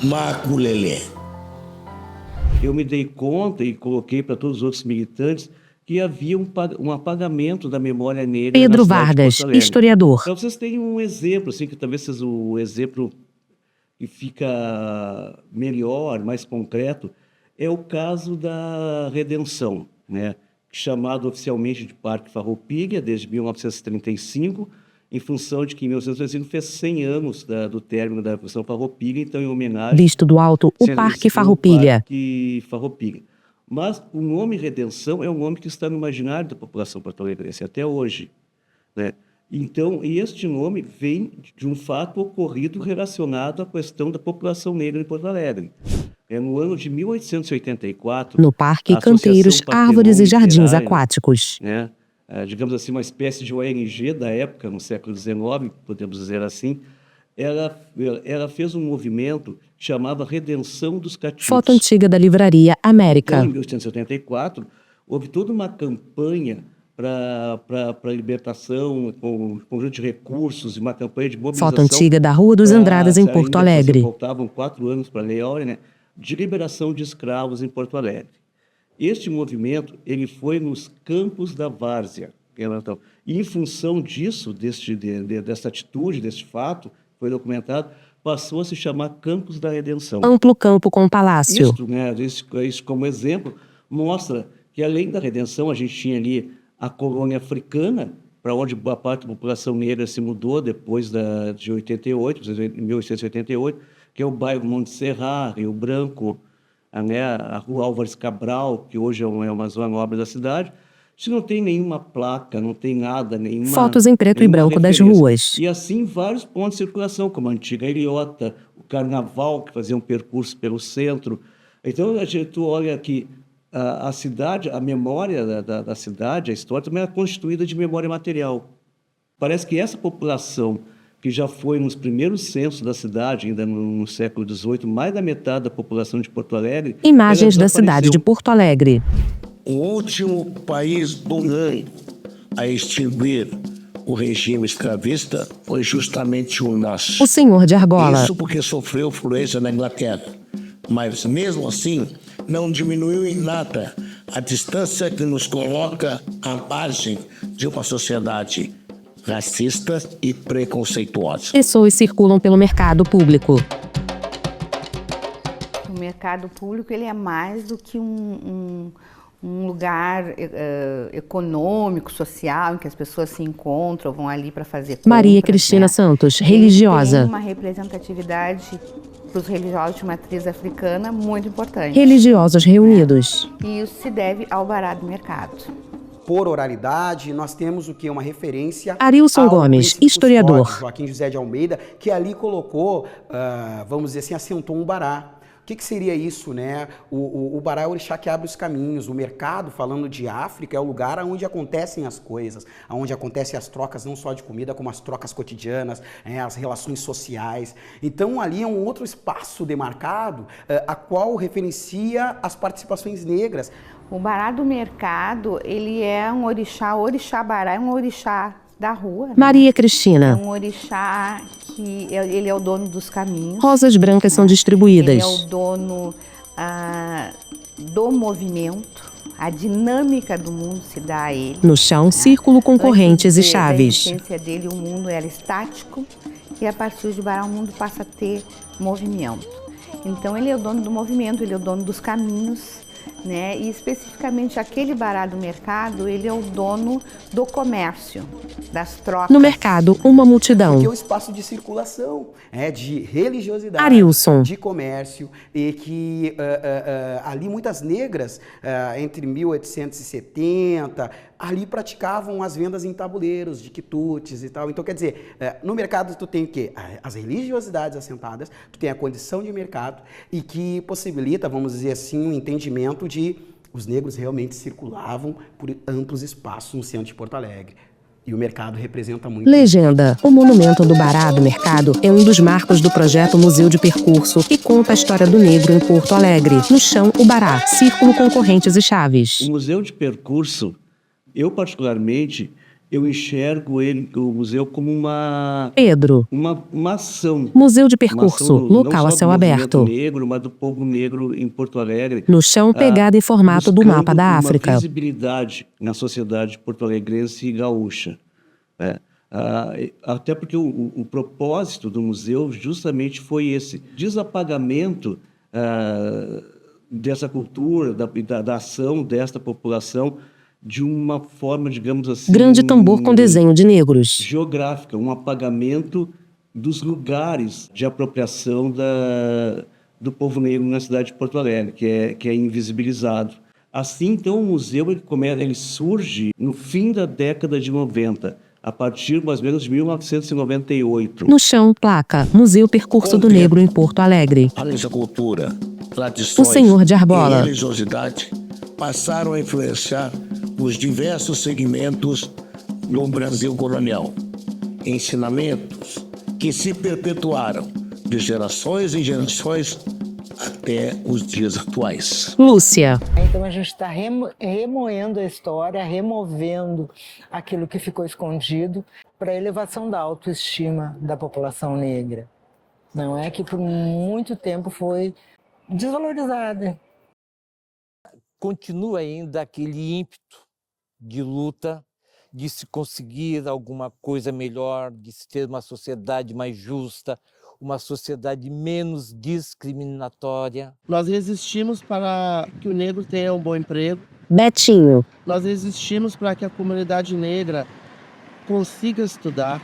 maculelê. Eu me dei conta e coloquei para todos os outros militantes que havia um apagamento da memória negra. Pedro na cidade de Vargas, Porto Alegre. historiador. Então vocês têm um exemplo, assim, que talvez seja o exemplo que fica melhor, mais concreto, é o caso da Redenção, né? Chamado oficialmente de Parque Farroupilha desde 1935, em função de que em 1935 fez 100 anos do término da Revolução Farroupilha, então em homenagem... Visto do alto, o Parque Farroupilha. Parque Farroupilha. Mas o nome Redenção é um nome que está no imaginário da população porto-alegrense até hoje, né? Então, este nome vem de um fato ocorrido relacionado à questão da população negra em Porto Alegre. No ano de 1884... No Parque Canteiros, Árvores e Jardins Aquáticos. Né? Digamos assim, uma espécie de ONG da época, no século XIX, podemos dizer assim, ela fez um movimento que chamava Redenção dos Cativos. Foto antiga da Livraria América. Então, em 1884, houve toda uma campanha para a libertação, com um conjunto de recursos, uma campanha de mobilização. Foto antiga da Rua dos Andradas, em Porto Alegre. Faltavam 4 anos para a Lei Áurea, né? De liberação de escravos em Porto Alegre. Este movimento ele foi nos campos da várzea. Então, e em função disso, dessa atitude, desse fato, foi documentado, passou a se chamar Campos da Redenção. Amplo campo com palácio. Isso, né, isso como exemplo, mostra que além da Redenção, a gente tinha ali a colônia africana, para onde boa parte da população negra se mudou depois de 1888, que é o bairro Montserrat, Rio Branco, né, a Rua Álvares Cabral, que hoje é uma zona nobre da cidade. Se não tem nenhuma placa, não tem nada, nenhuma... Fotos em preto e branco das ruas. E assim vários pontos de circulação, como a antiga Ilhota, o Carnaval, que fazia um percurso pelo centro. Então, tu olha aqui, a cidade, a memória da cidade, a história também é constituída de memória material. Parece que essa população, que já foi nos primeiros censos da cidade, ainda no século XVIII, mais da metade da população de Porto Alegre... Imagens da cidade de Porto Alegre. O último país do mundo a extinguir o regime escravista foi justamente o nosso. O senhor de Argola. Isso porque sofreu influência na Inglaterra. Mas, mesmo assim, não diminuiu em nada a distância que nos coloca à margem de uma sociedade racista e preconceituosa. Pessoas circulam pelo mercado público. O mercado público ele é mais do que um lugar econômico, social, em que as pessoas se encontram, vão ali para fazer compras, Maria Cristina Santos, Ele religiosa. tem uma representatividade para os religiosos de matriz africana muito importante. Religiosos reunidos. E isso se deve ao bará do mercado. Por oralidade, nós temos o que? Uma referência Arilson ao Gomes, príncipe historiador. custódio, Joaquim José de Almeida, que ali colocou, vamos dizer assim, assentou um bará. O que seria isso, né? O bará é o orixá que abre os caminhos. O mercado, falando de África, é o lugar onde acontecem as coisas, onde acontecem as trocas não só de comida, como as trocas cotidianas, as relações sociais. Então, ali é um outro espaço demarcado, a qual referencia as participações negras. O bará do mercado, ele é um orixá bará é um orixá da rua. Né? Maria Cristina. É um orixá que ele é o dono dos caminhos. Rosas brancas são distribuídas. Ele é o dono do movimento. A dinâmica do mundo se dá a ele. No chão, círculo com correntes e chaves. A essência dele, o mundo era estático e a partir de bará o mundo passa a ter movimento. Então ele é o dono do movimento, ele é o dono dos caminhos. Né? E especificamente aquele bará do mercado, ele é o dono do comércio, das trocas. No mercado, uma multidão. Porque é o espaço de circulação, de religiosidade, Arilson. de comércio, e que ali muitas negras, entre 1870, ali praticavam as vendas em tabuleiros, de quitutes e tal. Então, quer dizer, no mercado tu tem o quê? As religiosidades assentadas, tu tem a condição de mercado e que possibilita, vamos dizer assim, um entendimento de os negros realmente circulavam por amplos espaços no centro de Porto Alegre. E o mercado representa muito. Legenda. O monumento do Bará do Mercado é um dos marcos do projeto Museu de Percurso, que conta a história do negro em Porto Alegre. No chão, o Bará, círculo com correntes e chaves. O Museu de Percurso, eu particularmente, eu enxergo o museu como uma ação. Museu de Percurso, local a céu aberto. Negro, mas do povo negro em Porto Alegre. No chão, pegada em formato do mapa da África. Uma visibilidade na sociedade porto-alegrense e gaúcha. Até porque o propósito do museu justamente foi esse desapagamento dessa cultura, da ação desta população, de uma forma, digamos assim... Grande tambor com desenho de negros. Geográfica, um apagamento dos lugares de apropriação do povo negro na cidade de Porto Alegre, que é invisibilizado. Assim, então, o museu ele surge no fim da década de 90, a partir mais ou menos de 1998. No chão, placa, Museu Percurso do Negro em Porto Alegre. A nossa cultura, tradições O Senhor de Arbola. e religiosidade passaram a influenciar os diversos segmentos no Brasil colonial. Ensinamentos que se perpetuaram de gerações em gerações até os dias atuais. Lúcia. Então a gente está remoendo a história, removendo aquilo que ficou escondido para a elevação da autoestima da população negra. Não é que por muito tempo foi desvalorizada. Continua ainda aquele ímpeto de luta, de se conseguir alguma coisa melhor, de se ter uma sociedade mais justa, uma sociedade menos discriminatória. Nós resistimos para que o negro tenha um bom emprego. Betinho. Nós resistimos para que a comunidade negra consiga estudar,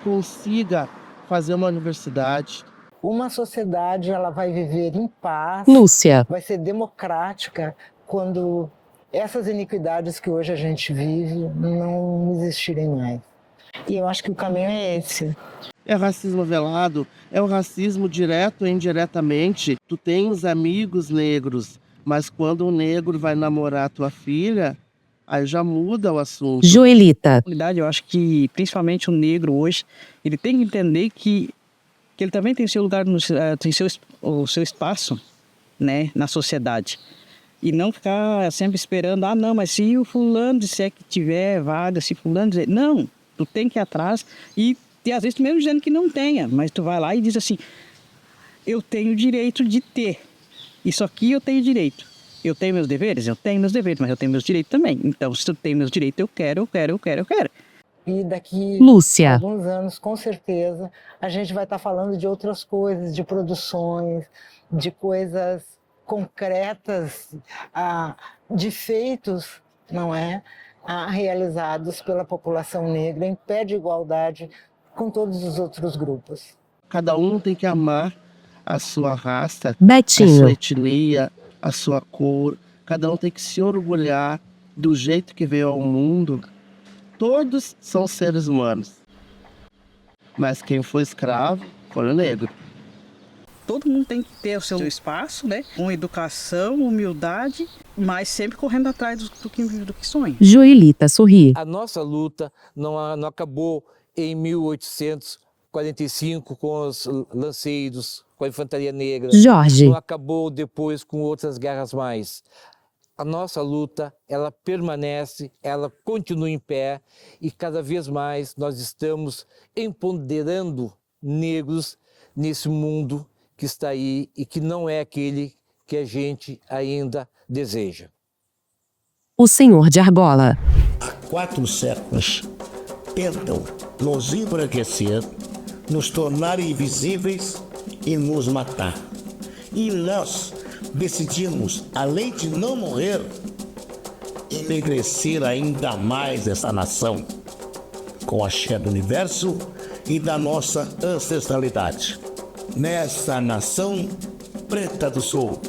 consiga fazer uma universidade. Uma sociedade ela vai viver em paz, Lúcia. Vai ser democrática quando essas iniquidades que hoje a gente vive não existirem mais. E eu acho que o caminho é esse. É racismo velado, é o racismo direto ou indiretamente. Tu tens amigos negros, mas quando um negro vai namorar tua filha, aí já muda o assunto. Joelita. Eu acho que, principalmente o negro hoje, ele tem que entender que ele também tem seu lugar, tem o seu espaço, né, na sociedade. E não ficar sempre esperando, não, mas se o fulano disser que tiver vaga, se fulano dizer... Não, tu tem que ir atrás e às vezes tu mesmo dizendo que não tenha, mas tu vai lá e diz assim, eu tenho o direito de ter, Isso aqui eu tenho direito. Eu tenho meus deveres? Eu tenho meus deveres, mas eu tenho meus direitos também. Então, se eu tenho meus direitos, eu quero. E daqui Lúcia. a alguns anos, com certeza, a gente vai estar falando de outras coisas, de produções, de coisas concretas, de feitos, não é? Realizados pela população negra em pé de igualdade com todos os outros grupos. Cada um tem que amar a sua raça, Betinho. a sua etnia, a sua cor. Cada um tem que se orgulhar do jeito que veio ao mundo. Todos são seres humanos. Mas quem foi escravo foi o negro. Todo mundo tem que ter o seu espaço, né? Com educação, humildade, mas sempre correndo atrás do que sonha. Joelita sorri. A nossa luta não acabou em 1845 com os lanceiros, com a infantaria negra. Jorge. Não acabou depois com outras guerras mais. A nossa luta, ela permanece, ela continua em pé e cada vez mais nós estamos empoderando negros nesse mundo que está aí e que não é aquele que a gente ainda deseja. O Senhor de Argola. Há 4 séculos tentam nos embranquecer, nos tornar invisíveis e nos matar. E nós decidimos, além de não morrer, enegrecer ainda mais essa nação com a axé do universo e da nossa ancestralidade. Nessa nação preta do sul.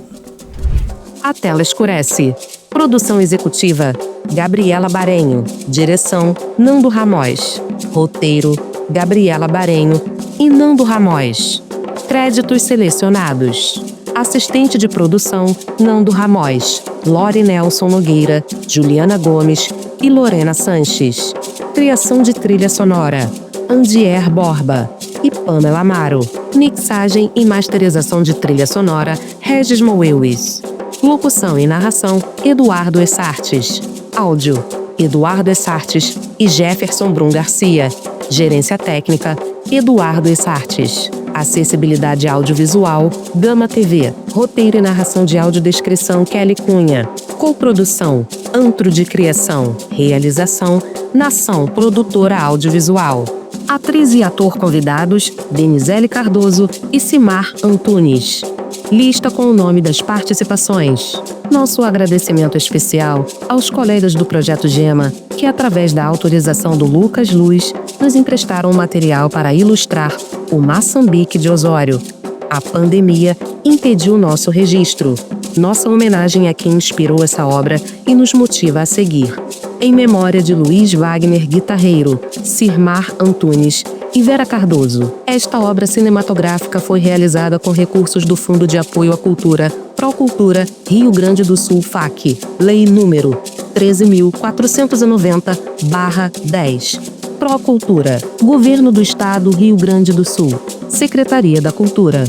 A tela escurece. Produção executiva: Gabriela Barenho. Direção: Nando Ramós. Roteiro: Gabriela Barenho e Nando Ramós. Créditos selecionados: assistente de produção Nando Ramós, Lore Nelson Nogueira, Juliana Gomes e Lorena Sanches. Criação de trilha sonora: Andier Borba e Pamela Amaro. Mixagem e masterização de trilha sonora: Regis Moewis. Locução e narração: Eduardo Essartes. Áudio: Eduardo Essartes e Jefferson Brum Garcia. Gerência técnica: Eduardo Essartes. Acessibilidade audiovisual: Gama TV. Roteiro e narração de audiodescrição: Kelly Cunha. Coprodução: Antro de Criação. Realização: Nação Produtora Audiovisual. Atriz e ator convidados: Denizele Cardoso e Simar Antunes. Lista com o nome das participações. Nosso agradecimento especial aos colegas do Projeto Gema, que através da autorização do Lucas Luz, nos emprestaram material para ilustrar o Moçambique de Osório. A pandemia impediu nosso registro. Nossa homenagem a quem inspirou essa obra e nos motiva a seguir. Em memória de Luiz Wagner Guitarreiro, Sirmar Antunes e Vera Cardoso. Esta obra cinematográfica foi realizada com recursos do Fundo de Apoio à Cultura, Procultura, Rio Grande do Sul, FAC, Lei número 13.490/10. Procultura, Governo do Estado, Rio Grande do Sul, Secretaria da Cultura.